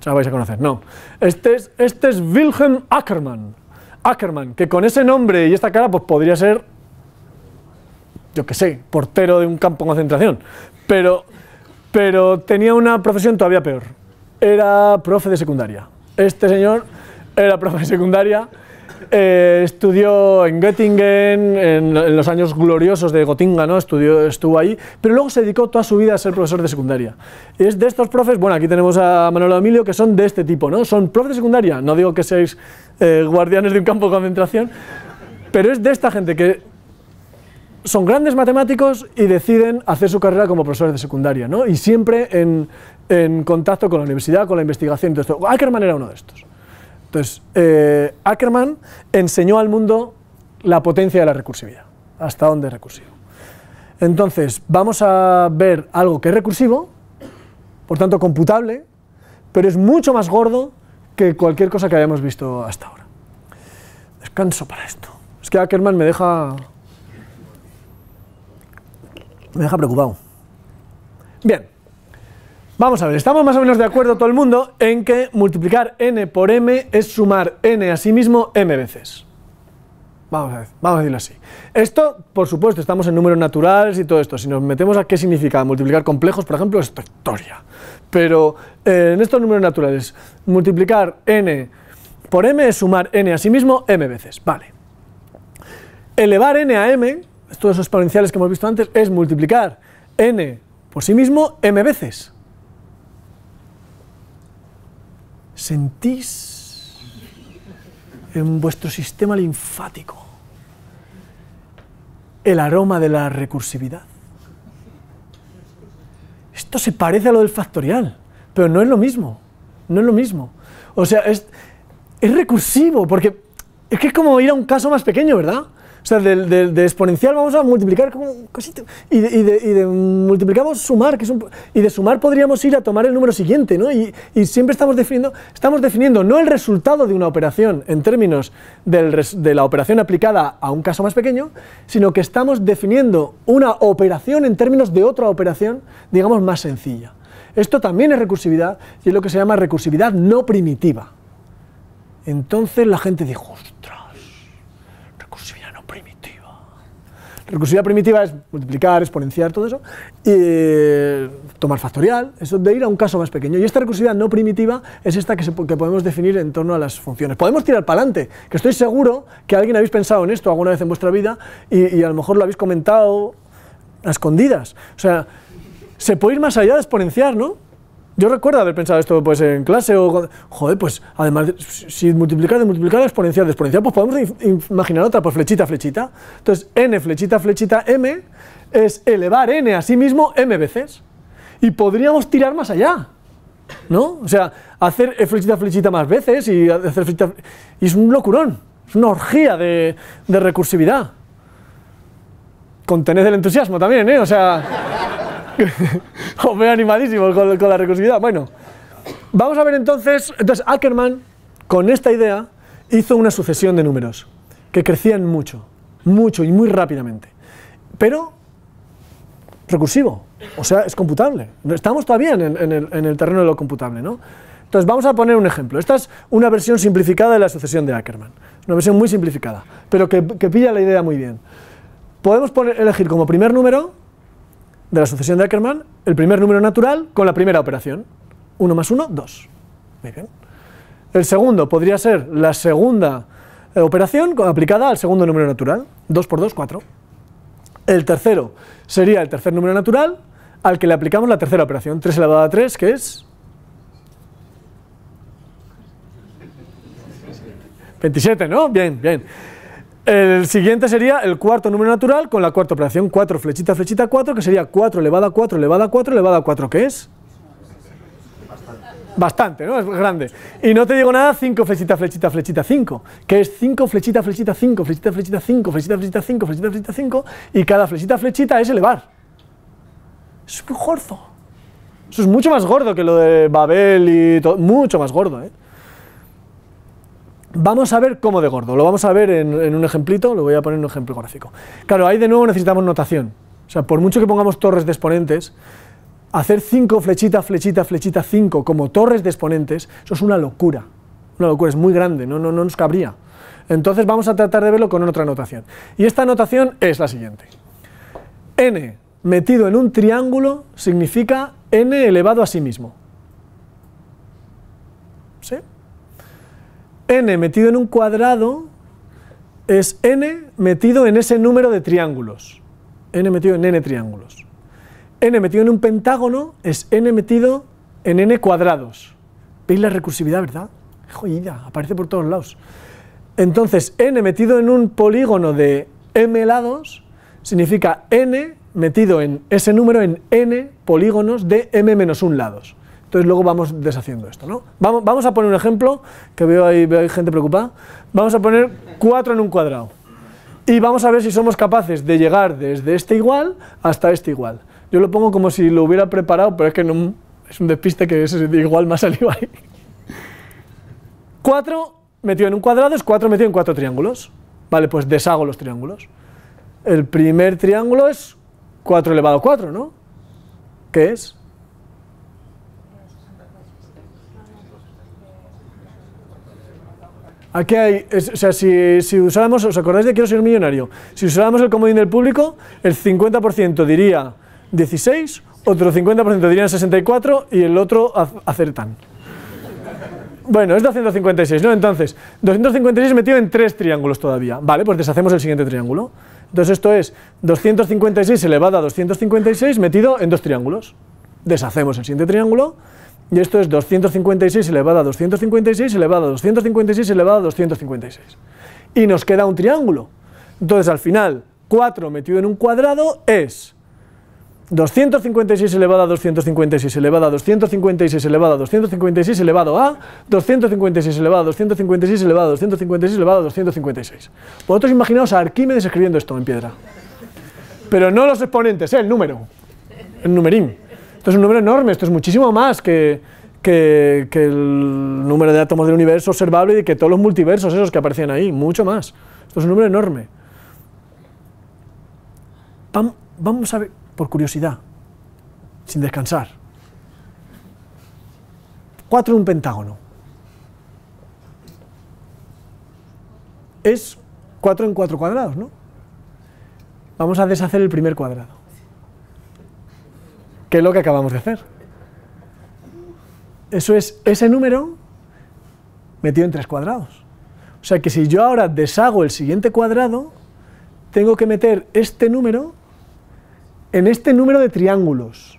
Ya lo vais a conocer, no. Este es Wilhelm Ackermann. Ackermann, que con ese nombre y esta cara, pues podría ser, yo qué sé, portero de un campo de concentración, pero tenía una profesión todavía peor, era profe de secundaria. Este señor era profe de secundaria, estudió en Göttingen, en los años gloriosos de Gotinga, ¿no? Estuvo ahí, pero luego se dedicó toda su vida a ser profesor de secundaria. Y es de estos profes, bueno, aquí tenemos a Manolo Emilio, que son de este tipo, ¿no? Son profes de secundaria, no digo que seáis guardianes de un campo de concentración, pero es de esta gente que son grandes matemáticos y deciden hacer su carrera como profesores de secundaria, ¿no? Y siempre en contacto con la universidad, con la investigación y todo esto. Ackermann era uno de estos. Entonces, Ackermann enseñó al mundo la potencia de la recursividad, hasta dónde es recursivo. Entonces, vamos a ver algo que es recursivo, por tanto computable, pero es mucho más gordo que cualquier cosa que hayamos visto hasta ahora. Descanso para esto. Es que Ackermann me deja preocupado. Bien, vamos a ver, estamos más o menos de acuerdo todo el mundo en que multiplicar n por m es sumar n a sí mismo m veces. Vamos a decirlo así. Esto, por supuesto, estamos en números naturales y todo esto. Si nos metemos a qué significa multiplicar complejos, por ejemplo, es historia. Pero en estos números naturales, multiplicar n por m es sumar n a sí mismo m veces. Vale. Elevar n a m, estos esos exponenciales que hemos visto antes, es multiplicar n por sí mismo m veces. ¿Sentís en vuestro sistema linfático el aroma de la recursividad? Esto se parece a lo del factorial, pero no es lo mismo. No es lo mismo. O sea, es recursivo, porque es que es como ir a un caso más pequeño, ¿verdad? O sea, de exponencial vamos a multiplicar como cosito, y de multiplicamos sumar, y de sumar podríamos ir a tomar el número siguiente, ¿no? Y siempre estamos definiendo no el resultado de una operación en términos de la operación aplicada a un caso más pequeño, sino que estamos definiendo una operación en términos de otra operación, digamos, más sencilla. Esto también es recursividad, y es lo que se llama recursividad no primitiva. Entonces la gente dijo, ostras, recursividad no primitiva. Recursividad primitiva es multiplicar, exponenciar, todo eso, y tomar factorial, eso de ir a un caso más pequeño. Y esta recursividad no primitiva es esta que podemos definir en torno a las funciones. Podemos tirar para adelante, que estoy seguro que alguien habéis pensado en esto alguna vez en vuestra vida, y a lo mejor lo habéis comentado a escondidas. O sea, se puede ir más allá de exponenciar, ¿no? Yo recuerdo haber pensado esto pues en clase o... Joder, pues además, si multiplicar de multiplicar, exponencial de exponencial, pues podemos imaginar otra, pues flechita, flechita. Entonces, n flechita, flechita, m es elevar n a sí mismo m veces. Y podríamos tirar más allá, ¿no? O sea, hacer flechita, flechita más veces y hacer flechita... Y es un locurón, es una orgía de recursividad. Contened el entusiasmo también, ¿eh? O sea... Os veo animadísimos con la recursividad. Bueno, vamos a ver entonces Ackermann, con esta idea, hizo una sucesión de números que crecían mucho, mucho y muy rápidamente, pero recursivo, o sea, es computable. Estamos todavía en el terreno de lo computable, ¿no? Entonces vamos a poner un ejemplo. Esta es una versión simplificada de la sucesión de Ackermann, una versión muy simplificada, pero que pilla la idea muy bien. Podemos elegir como primer número de la sucesión de Ackermann, el primer número natural con la primera operación. 1 más 1, 2. Muy bien. El segundo podría ser la segunda operación aplicada al segundo número natural. 2 por 2, 4. El tercero sería el tercer número natural al que le aplicamos la tercera operación. 3 elevado a 3, que es 27, ¿no? Bien, bien. El siguiente sería el cuarto número natural con la cuarta operación, 4 flechita, flechita, 4, que sería 4 elevado a 4, elevado a 4, elevado a 4, ¿qué es? Bastante, ¿no? Es grande. Y no te digo nada, 5 flechita, flechita, flechita, 5, que es 5 flechita, flechita, 5, flechita, flechita, 5, flechita, flechita, 5, flechita, flechita, 5, y cada flechita, flechita es elevar. Eso es muy gordo. Eso es mucho más gordo que lo de Babel y todo, mucho más gordo, ¿eh? Vamos a ver cómo de gordo, lo vamos a ver en un ejemplito, lo voy a poner en un ejemplo gráfico. Claro, ahí de nuevo necesitamos notación, o sea, por mucho que pongamos torres de exponentes, hacer 5 flechita, flechita, flechita, 5 como torres de exponentes, eso es una locura, es muy grande, no nos cabría. Entonces vamos a tratar de verlo con otra notación. Y esta notación es la siguiente. N metido en un triángulo significa n elevado a sí mismo. ¿Sí? N metido en un cuadrado es n metido en ese número de triángulos. N metido en n triángulos. N metido en un pentágono es n metido en n cuadrados. ¿Veis la recursividad, verdad? Joyita, aparece por todos lados. Entonces, n metido en un polígono de m lados significa n metido en ese número en n polígonos de m-1 lados. Entonces luego vamos deshaciendo esto, ¿no? Vamos a poner un ejemplo, que veo ahí gente preocupada. Vamos a poner 4 en un cuadrado. Y vamos a ver si somos capaces de llegar desde este igual hasta este igual. Yo lo pongo como si lo hubiera preparado, pero es que no, es un despiste que ese igual me ha salido ahí. 4 metido en un cuadrado es 4 metido en 4 triángulos. Vale, pues deshago los triángulos. El primer triángulo es 4 elevado a 4, ¿no? ¿Qué es? Aquí hay, o sea, si usáramos, ¿os acordáis de Quiero ser millonario? Si usáramos el comodín del público, el 50% diría 16, otro 50% diría 64 y el otro acertan. Bueno, es 256, ¿no? Entonces, 256 metido en 3 triángulos todavía. Vale, pues deshacemos el siguiente triángulo. Entonces esto es 256 elevado a 256 metido en 2 triángulos. Deshacemos el siguiente triángulo. Y esto es 256 elevado a 256 elevado a 256 elevado a 256. Y nos queda un triángulo. Entonces al final, 4 metido en un cuadrado es 256 elevado a 256 elevado a 256 elevado a 256 elevado a 256 elevado a 256 elevado a 256 elevado a 256. Vosotros imaginaos a Arquímedes escribiendo esto en piedra. Pero no los exponentes, el número. El numerín. Esto es un número enorme, esto es muchísimo más que el número de átomos del universo observable y que todos los multiversos esos que aparecían ahí, mucho más. Esto es un número enorme. Vamos a ver, por curiosidad, sin descansar. 4 en un pentágono. Es 4 en 4 cuadrados, ¿no? Vamos a deshacer el primer cuadrado. ¿Qué es lo que acabamos de hacer? Eso es ese número metido en 3 cuadrados. O sea que si yo ahora deshago el siguiente cuadrado, tengo que meter este número en este número de triángulos.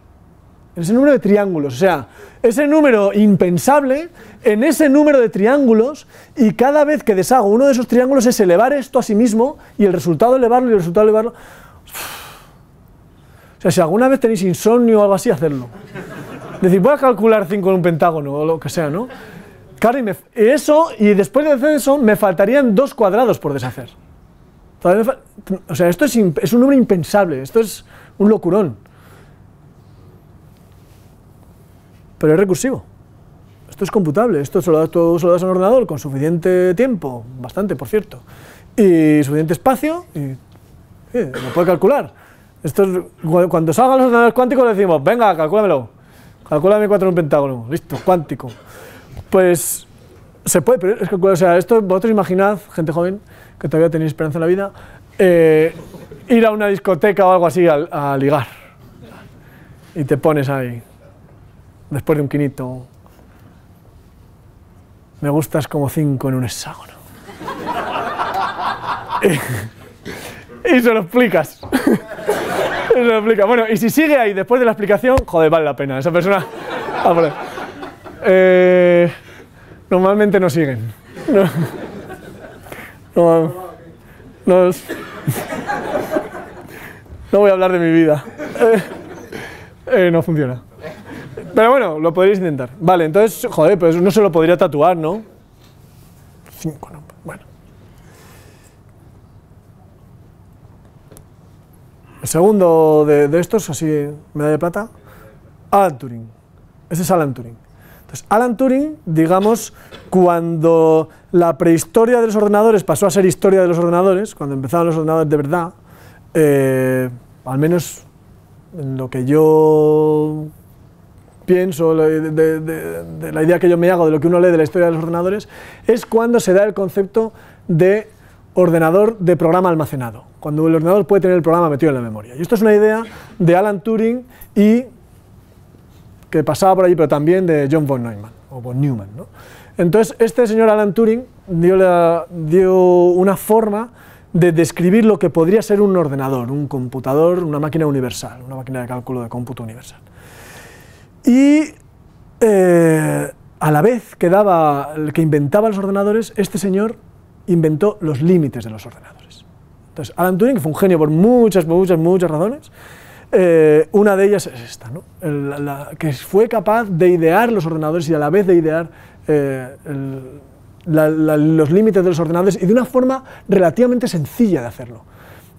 En ese número de triángulos, o sea, ese número impensable en ese número de triángulos, y cada vez que deshago uno de esos triángulos es elevar esto a sí mismo y el resultado elevarlo y el resultado elevarlo. O sea, si alguna vez tenéis insomnio o algo así, hacerlo. Decir, voy a calcular 5 en un pentágono o lo que sea, ¿no? Claro, y después de hacer eso me faltarían 2 cuadrados por deshacer. O sea, esto es un número impensable, esto es un locurón. Pero es recursivo. Esto es computable, esto solo das a un ordenador con suficiente tiempo, bastante por cierto, y suficiente espacio, y lo puede calcular. Esto es, cuando salgan los ordenadores cuánticos le decimos, venga, calcúlamelo, calcúlame 4 en un pentágono, listo, cuántico. Pues se puede, pero es que, o sea, esto vosotros imaginad, gente joven, que todavía tenéis esperanza en la vida, ir a una discoteca o algo así a ligar. Y te pones ahí, después de un quinito, me gustas como 5 en un hexágono. Y se lo explicas. Se lo explica. Bueno, y si sigue ahí después de la explicación, joder, vale la pena. Esa persona... normalmente no siguen. No voy a hablar de mi vida. No funciona. Pero bueno, lo podríais intentar. Vale, entonces, joder, pues uno se lo podría tatuar, ¿no? 5, no, bueno. El segundo de estos, así, medalla de plata, Alan Turing. Ese es Alan Turing. Entonces, Alan Turing, digamos, cuando la prehistoria de los ordenadores pasó a ser historia de los ordenadores, cuando empezaron los ordenadores de verdad, al menos en lo que yo pienso, de la idea que yo me hago de lo que uno lee de la historia de los ordenadores, es cuando se da el concepto de ordenador de programa almacenado, cuando el ordenador puede tener el programa metido en la memoria. Y esto es una idea de Alan Turing y que pasaba por allí, pero también de John von Neumann, o von Neumann, ¿no? Entonces, este señor Alan Turing dio una forma de describir lo que podría ser un ordenador, un computador, una máquina universal, una máquina de cálculo de cómputo universal. Y a la vez que inventaba los ordenadores, este señor inventó los límites de los ordenadores. Entonces, Alan Turing, que fue un genio por muchas razones, una de ellas es esta, ¿no? Que fue capaz de idear los ordenadores y a la vez de idear los límites de los ordenadores y de una forma relativamente sencilla de hacerlo.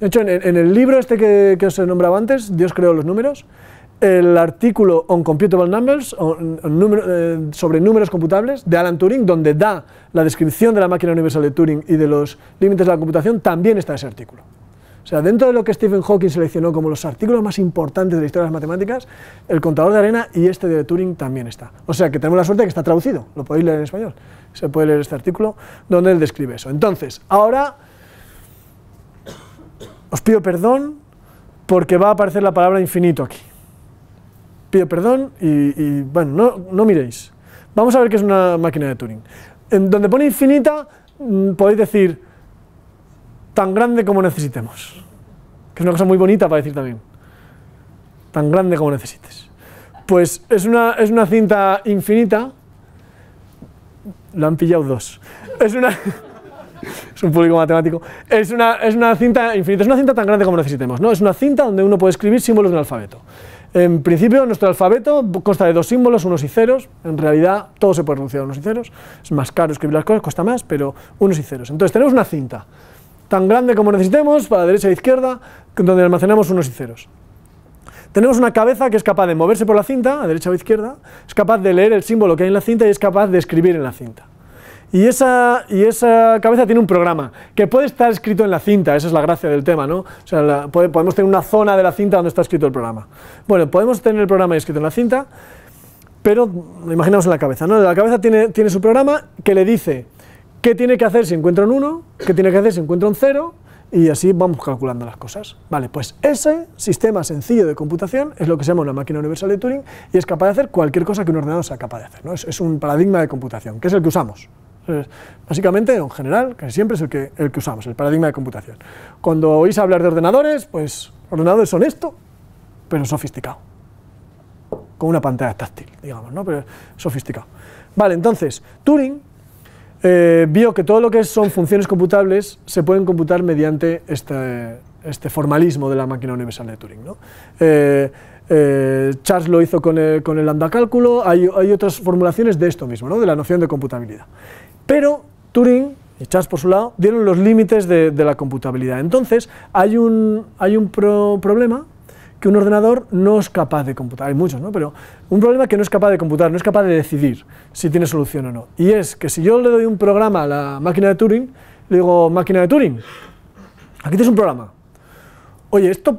De hecho, en el libro este que os he nombrado antes, Dios creó los números, el artículo On Computable Numbers, sobre números computables, de Alan Turing, donde da la descripción de la máquina universal de Turing y de los límites de la computación, también está ese artículo. O sea, dentro de lo que Stephen Hawking seleccionó como los artículos más importantes de la historia de las matemáticas, el contador de arena y este de Turing también está. O sea, que tenemos la suerte de que está traducido, lo podéis leer en español. Se puede leer este artículo donde él describe eso. Entonces, ahora os pido perdón porque va a aparecer la palabra infinito aquí. Pido perdón y bueno, no miréis. Vamos a ver qué es una máquina de Turing. En donde pone infinita, podéis decir tan grande como necesitemos. Que es una cosa muy bonita para decir también. Tan grande como necesites. Pues es una cinta infinita. Lo han pillado dos. es un público matemático, es una cinta infinita, es una cinta tan grande como necesitemos, ¿no? Es una cinta donde uno puede escribir símbolos del alfabeto. En principio, nuestro alfabeto consta de 2 símbolos, unos y ceros. En realidad, todo se puede reducir a unos y ceros. Es más caro escribir las cosas, cuesta más, pero unos y ceros. Entonces, tenemos una cinta tan grande como necesitemos, para derecha e izquierda, donde almacenamos unos y ceros. Tenemos una cabeza que es capaz de moverse por la cinta, a derecha o izquierda, es capaz de leer el símbolo que hay en la cinta y es capaz de escribir en la cinta. Y esa cabeza tiene un programa que puede estar escrito en la cinta, esa es la gracia del tema, ¿no? O sea, podemos tener una zona de la cinta donde está escrito el programa. Bueno, podemos tener el programa escrito en la cinta, pero lo imaginamos en la cabeza, ¿no? La cabeza tiene su programa que le dice qué tiene que hacer si encuentra un 1, qué tiene que hacer si encuentra un 0, y así vamos calculando las cosas. Vale, pues ese sistema sencillo de computación es lo que se llama una máquina universal de Turing y es capaz de hacer cualquier cosa que un ordenador sea capaz de hacer, ¿no? Es un paradigma de computación, que es el que usamos. Básicamente, en general, casi siempre es el que usamos, el paradigma de computación. Cuando oís hablar de ordenadores, pues ordenadores son esto, pero sofisticado. Con una pantalla táctil, digamos, ¿no? Pero sofisticado. Vale, entonces, Turing vio que todo lo que son funciones computables se pueden computar mediante este formalismo de la máquina universal de Turing, ¿no? Charles lo hizo con el lambda cálculo, hay otras formulaciones de esto mismo, ¿no? De la noción de computabilidad. Pero Turing y Charles por su lado dieron los límites de la computabilidad. Entonces hay un problema que un ordenador no es capaz de computar, hay muchos, ¿no? Pero un problema que no es capaz de computar, no es capaz de decidir si tiene solución o no. Y es que si yo le doy un programa a la máquina de Turing, le digo, máquina de Turing, aquí tienes un programa. Oye, ¿esto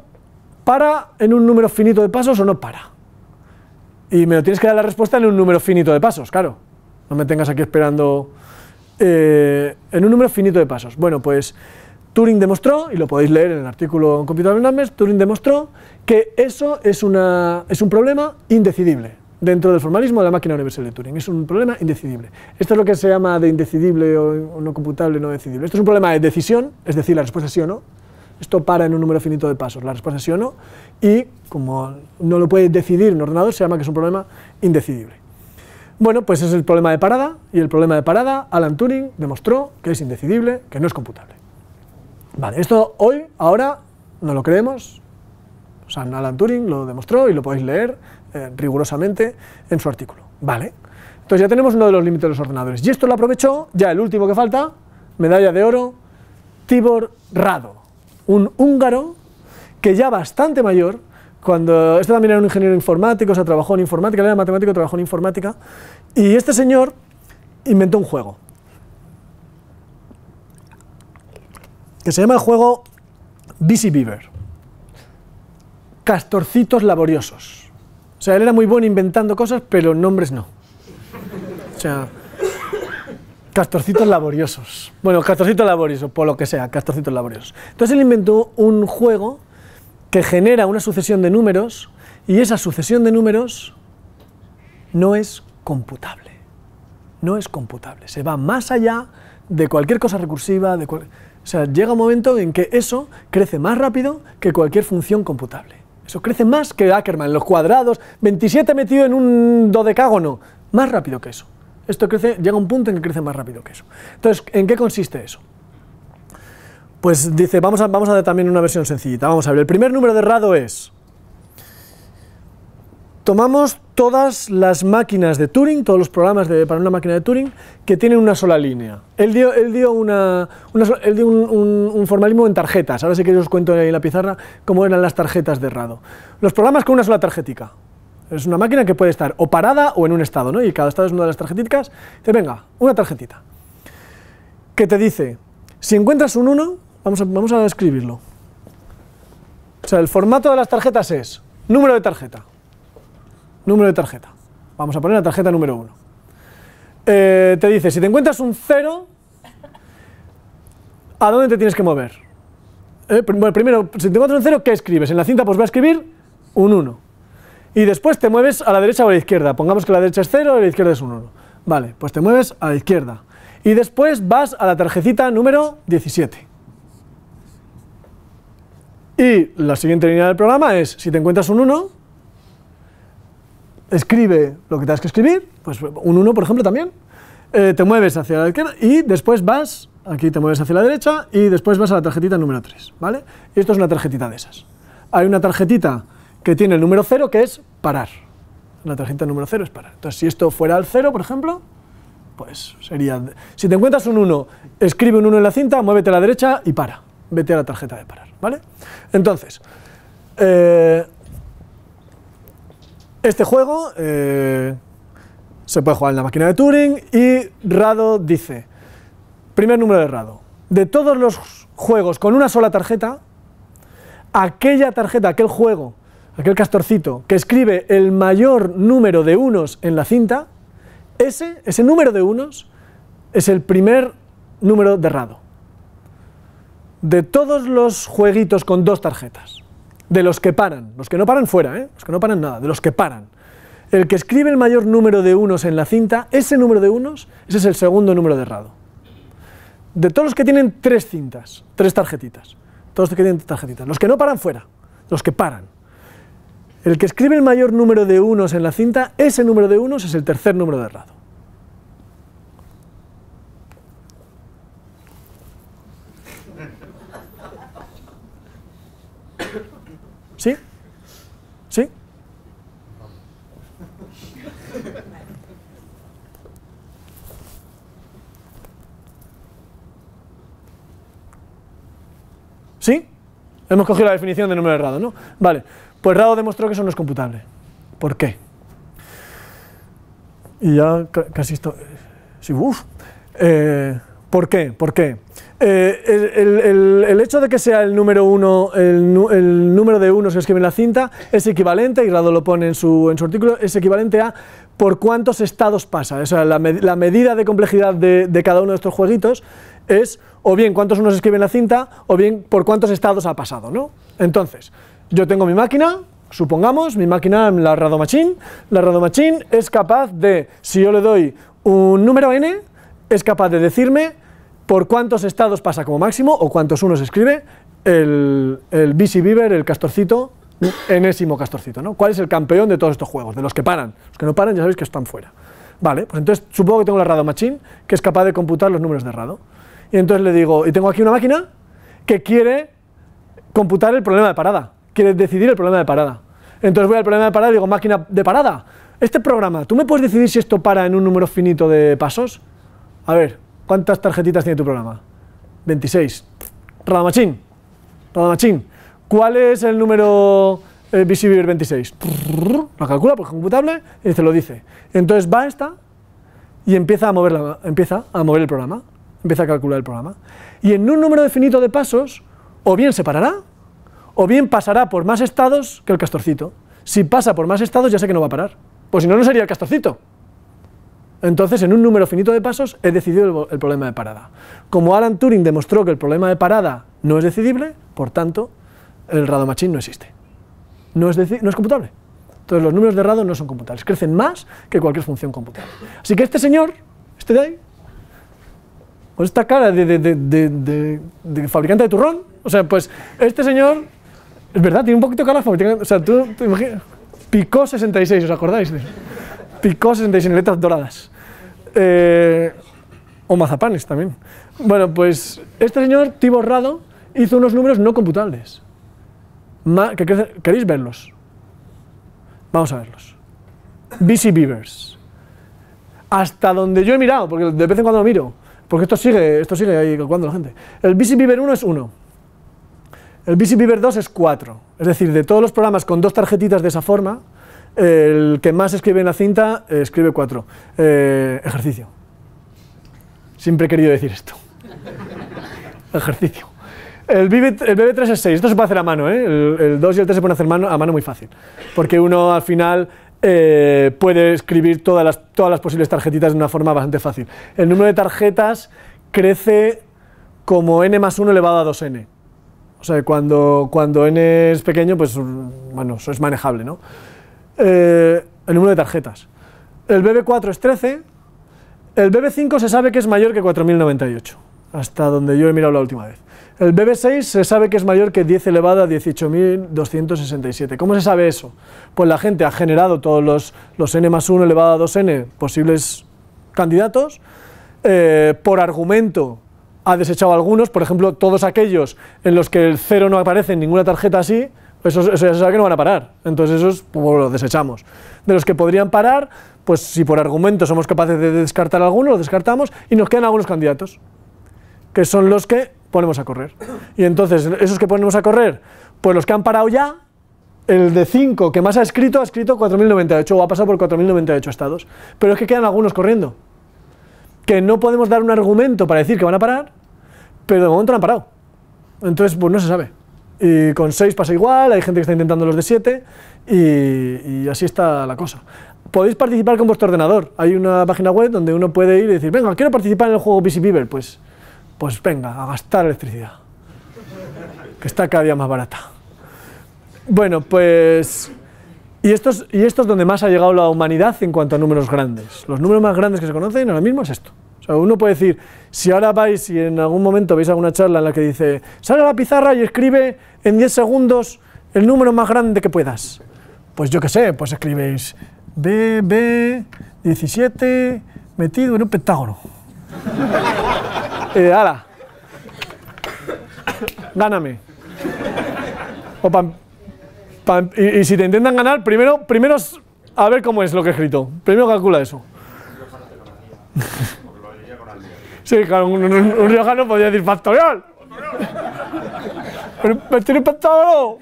para en un número finito de pasos o no para? Y me lo tienes que dar la respuesta en un número finito de pasos, claro. No me tengas aquí esperando en un número finito de pasos. Bueno, pues Turing demostró, y lo podéis leer en el artículo en Computable Numbers, Turing demostró que eso es un problema indecidible dentro del formalismo de la máquina universal de Turing. Es un problema indecidible. Esto es lo que se llama de indecidible o no computable, no decidible. Esto es un problema de decisión, es decir, la respuesta es sí o no. Esto para en un número finito de pasos, la respuesta es sí o no, y como no lo puede decidir un ordenador, se llama que es un problema indecidible. Bueno, pues ese es el problema de parada, y el problema de parada, Alan Turing demostró que es indecidible, que no es computable. Vale, esto ahora, no lo creemos, o sea, Alan Turing lo demostró y lo podéis leer rigurosamente en su artículo. Vale, entonces ya tenemos uno de los límites de los ordenadores, y esto lo aprovechó, ya el último que falta, medalla de oro, Tibor Rado, un húngaro que ya bastante mayor, este también era un ingeniero informático, o sea, trabajó en informática, él era matemático, trabajó en informática, y este señor inventó un juego, que se llama el juego Busy Beaver, castorcitos laboriosos. O sea, él era muy bueno inventando cosas, pero nombres no. O sea, castorcitos laboriosos. Bueno, castorcitos laboriosos, por lo que sea, castorcitos laboriosos. Entonces él inventó un juego que genera una sucesión de números, y esa sucesión de números no es computable. No es computable. Se va más allá de cualquier cosa recursiva, o sea, llega un momento en que eso crece más rápido que cualquier función computable. Eso crece más que Ackermann, los cuadrados, 27 metido en un dodecágono, más rápido que eso. Esto crece, llega a un punto en que crece más rápido que eso. Entonces, ¿en qué consiste eso? Pues dice, vamos a dar también una versión sencillita. Vamos a ver, el primer número de Rado es, tomamos todas las máquinas de Turing, todos los programas para una máquina de Turing que tienen una sola línea. Él dio un formalismo en tarjetas. Ahora sí que os cuento ahí en la pizarra cómo eran las tarjetas de Rado. Los programas con una sola tarjetica. Es una máquina que puede estar o parada o en un estado, ¿no? Y cada estado es una de las tarjetitas. Dice, venga, una tarjetita. Que te dice, si encuentras un 1, vamos a escribirlo. O sea, el formato de las tarjetas es número de tarjeta. Número de tarjeta. Vamos a poner la tarjeta número 1. Te dice, si te encuentras un 0, ¿a dónde te tienes que mover? Bueno, primero, si te encuentras un 0, ¿qué escribes? En la cinta pues va a escribir un 1. Y después te mueves a la derecha o a la izquierda. Pongamos que la derecha es 0 y la izquierda es un 1. Vale, pues te mueves a la izquierda. Y después vas a la tarjetita número 17. Y la siguiente línea del programa es, si te encuentras un 1, escribe lo que tengas que escribir, pues un 1 por ejemplo también, te mueves hacia la izquierda y después vas, aquí te mueves hacia la derecha y después vas a la tarjetita número 3, ¿vale? Y esto es una tarjetita de esas. Hay una tarjetita que tiene el número 0 que es parar. La tarjeta número 0 es parar. Entonces, si esto fuera el 0, por ejemplo, pues sería... Si te encuentras un 1, escribe un 1 en la cinta, muévete a la derecha y para. Vete a la tarjeta de parar, ¿vale? Entonces, este juego se puede jugar en la máquina de Turing y Rado dice, primer número de Rado, de todos los juegos con una sola tarjeta, aquella tarjeta, aquel juego, aquel castorcito que escribe el mayor número de unos en la cinta, ese número de unos es el primer número de Rado. De todos los jueguitos con dos tarjetas, de los que paran, los que no paran fuera, los que no paran nada, de los que paran, el que escribe el mayor número de unos en la cinta, ese número de unos, ese es el segundo número de Rado. De todos los que tienen tres cintas, tres tarjetitas, todos los que tienen tarjetitas, los que no paran fuera, los que paran, el que escribe el mayor número de unos en la cinta, ese número de unos es el tercer número de Rado. ¿Sí? ¿Sí? ¿Sí? Hemos cogido la definición de número de Rado, ¿no? Vale, pues Rado demostró que eso no es computable. ¿Por qué? Y ya casi esto... Sí, ¿por qué? ¿Por qué? El hecho de que sea el número 1, el número de unos que escribe en la cinta, es equivalente, y Rado lo pone en su artículo, es equivalente a por cuántos estados pasa. O sea, la medida de complejidad de cada uno de estos jueguitos es o bien cuántos unos escribe en la cinta, o bien por cuántos estados ha pasado, ¿no? Entonces, yo tengo mi máquina, supongamos, mi máquina, la Rado Machine es capaz de, si yo le doy un número n, es capaz de decirme por cuántos estados pasa como máximo, o cuántos unos escribe el BC Beaver, el castorcito, enésimo castorcito, ¿no? ¿Cuál es el campeón de todos estos juegos? De los que paran. Los que no paran ya sabéis que están fuera. Vale, pues entonces supongo que tengo la Rado Machine, que es capaz de computar los números de Rado. Y entonces le digo, y tengo aquí una máquina que quiere computar el problema de parada, quiere decidir el problema de parada. Entonces voy al problema de parada y digo, máquina de parada, este programa, ¿tú me puedes decidir si esto para en un número finito de pasos? A ver, ¿cuántas tarjetitas tiene tu programa? 26. Rado Machine. ¿Cuál es el número BC Beaver 26? Lo calcula porque es computable y te lo dice. Entonces va esta y empieza a mover el programa. Empieza a calcular el programa. Y en un número finito de pasos, o bien se parará, o bien pasará por más estados que el castorcito. Si pasa por más estados, ya sé que no va a parar. Pues si no, no sería el castorcito. Entonces, en un número finito de pasos, he decidido el problema de parada. Como Alan Turing demostró que el problema de parada no es decidible, por tanto, el Rado Machine no existe. No es computable. Entonces, los números de Rado no son computables. Crecen más que cualquier función computable. Así que este señor, este de ahí, con esta cara de fabricante de turrón, o sea, pues este señor, es verdad, tiene un poquito de cara de fabricante, o sea, tú te imaginas, Picó 66, ¿os acordáis? Picó 66 en letras doradas. O mazapanes también. Bueno, pues este señor, Tibor Rado, hizo unos números no computables. ¿Queréis verlos? Vamos a verlos. BC Beavers. Hasta donde yo he mirado, porque de vez en cuando lo miro. Porque esto sigue ahí calculando la gente. El BC Beaver 1 es 1. El BC Beaver 2 es 4. Es decir, de todos los programas con dos tarjetitas de esa forma, el que más escribe en la cinta, escribe 4. Ejercicio. Siempre he querido decir esto. Ejercicio. El BB3 es 6. Esto se puede hacer a mano, ¿eh? El 2 y el 3 se pueden hacer a mano muy fácil. Porque uno al final puede escribir todas las posibles tarjetitas de una forma bastante fácil. El número de tarjetas crece como n más 1 elevado a 2n. O sea, cuando n es pequeño, pues bueno, eso es manejable, ¿no? El número de tarjetas. El BB4 es 13. El BB5 se sabe que es mayor que 4098, hasta donde yo he mirado la última vez. El BB6 se sabe que es mayor que 10 elevado a 18.267. ¿Cómo se sabe eso? Pues la gente ha generado todos los n más 1 elevado a 2n posibles candidatos, por argumento ha desechado algunos, por ejemplo, todos aquellos en los que el 0 no aparece en ninguna tarjeta así, eso ya se sabe que no van a parar, entonces esos pues, los desechamos. De los que podrían parar, pues si por argumento somos capaces de descartar algunos, los descartamos y nos quedan algunos candidatos, que son los que ponemos a correr. Y entonces, esos que ponemos a correr, pues los que han parado ya, el de 5 que más ha escrito 4.098 o ha pasado por 4.098 estados, pero es que quedan algunos corriendo, que no podemos dar un argumento para decir que van a parar, pero de momento no han parado, entonces pues no se sabe. Y con 6 pasa igual, hay gente que está intentando los de 7 y así está la cosa. Podéis participar con vuestro ordenador, hay una página web donde uno puede ir y decir, venga, quiero participar en el juego Busy Beaver, pues venga, a gastar electricidad, que está cada día más barata. Bueno, pues... Y esto es donde más ha llegado la humanidad en cuanto a números grandes. Los números más grandes que se conocen ahora mismo es esto. O sea, uno puede decir, si ahora vais y en algún momento veis alguna charla en la que dice, sale a la pizarra y escribe en 10 segundos el número más grande que puedas. Pues yo qué sé, pues escribéis B17 metido en un pentágono. ¡Hala! Gáname. Y si te intentan ganar, primero a ver cómo es lo que he escrito. Primero calcula eso. Sí, claro, un riojano podría decir factorial. ¿Me tiene pentágono?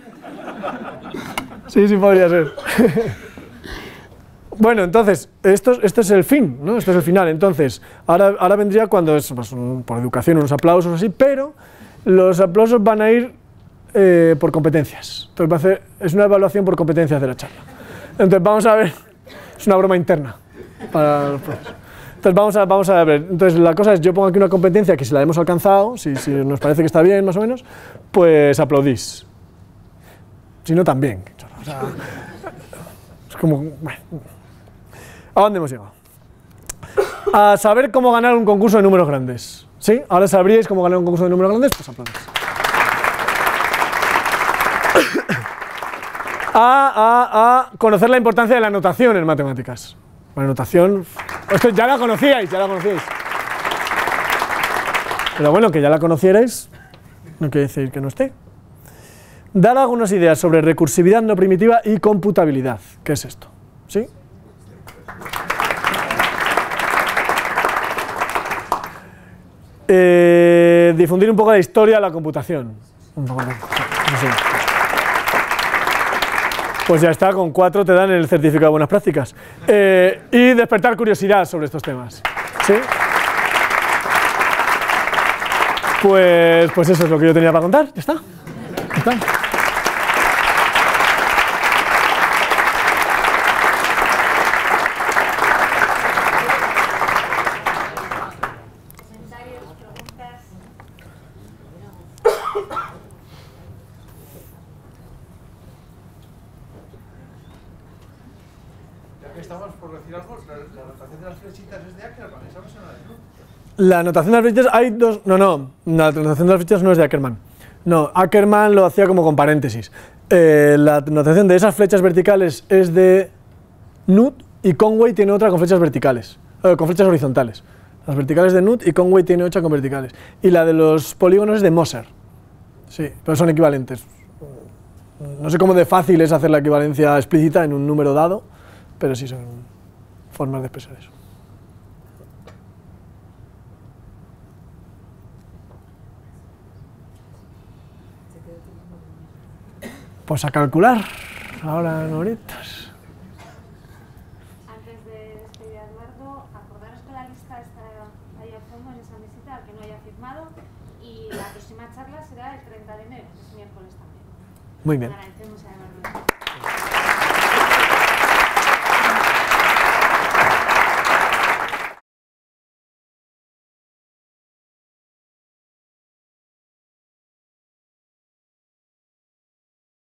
Sí, podría ser. Bueno, entonces, este es el fin, ¿no? Este es el final. Entonces, ahora vendría cuando es pues, por educación, unos aplausos así, pero los aplausos van a ir por competencias. Entonces es una evaluación por competencias de la charla. Entonces vamos a ver, es una broma interna para los profes. Entonces vamos a ver, entonces la cosa es, yo pongo aquí una competencia que si la hemos alcanzado, si nos parece que está bien más o menos, pues aplaudís. Si no, también. O sea, es como, bueno. ¿A dónde hemos llegado? A saber cómo ganar un concurso de números grandes. ¿Sí? Ahora sabríais cómo ganar un concurso de números grandes, pues aplaudís. A conocer la importancia de la notación en matemáticas. La notación, esto ya la conocíais. Pero bueno, que ya la conocierais, no quiere decir que no esté. Dar algunas ideas sobre recursividad no primitiva y computabilidad. ¿Qué es esto? ¿Sí? Difundir un poco la historia de la computación. Pues ya está, con 4 te dan el certificado de buenas prácticas. Y despertar curiosidad sobre estos temas. ¿Sí? Pues eso es lo que yo tenía para contar. Ya está. Estamos por decir algo, la notación de las flechitas es de Ackermann, esa persona de Nutt. La notación de las flechitas hay dos, no, la notación de las flechitas no es de Ackermann. No, Ackermann lo hacía como con paréntesis. La notación de esas flechas verticales es de Nutt y Conway tiene otra con flechas verticales, con flechas horizontales. Las verticales de Nutt y Conway tiene otra con verticales. Y la de los polígonos es de Moser. Sí, pero son equivalentes. No sé cómo de fácil es hacer la equivalencia explícita en un número dado, pero sí son formas de expresar eso. Pues a calcular, ahora en horitas. Antes de despedir a Eduardo, acordaros que la lista está ahí al fondo en esa mesita, al que no haya firmado, y la próxima charla será el 30 de enero, que es miércoles también. Muy bien. Agradecemos a Eduardo.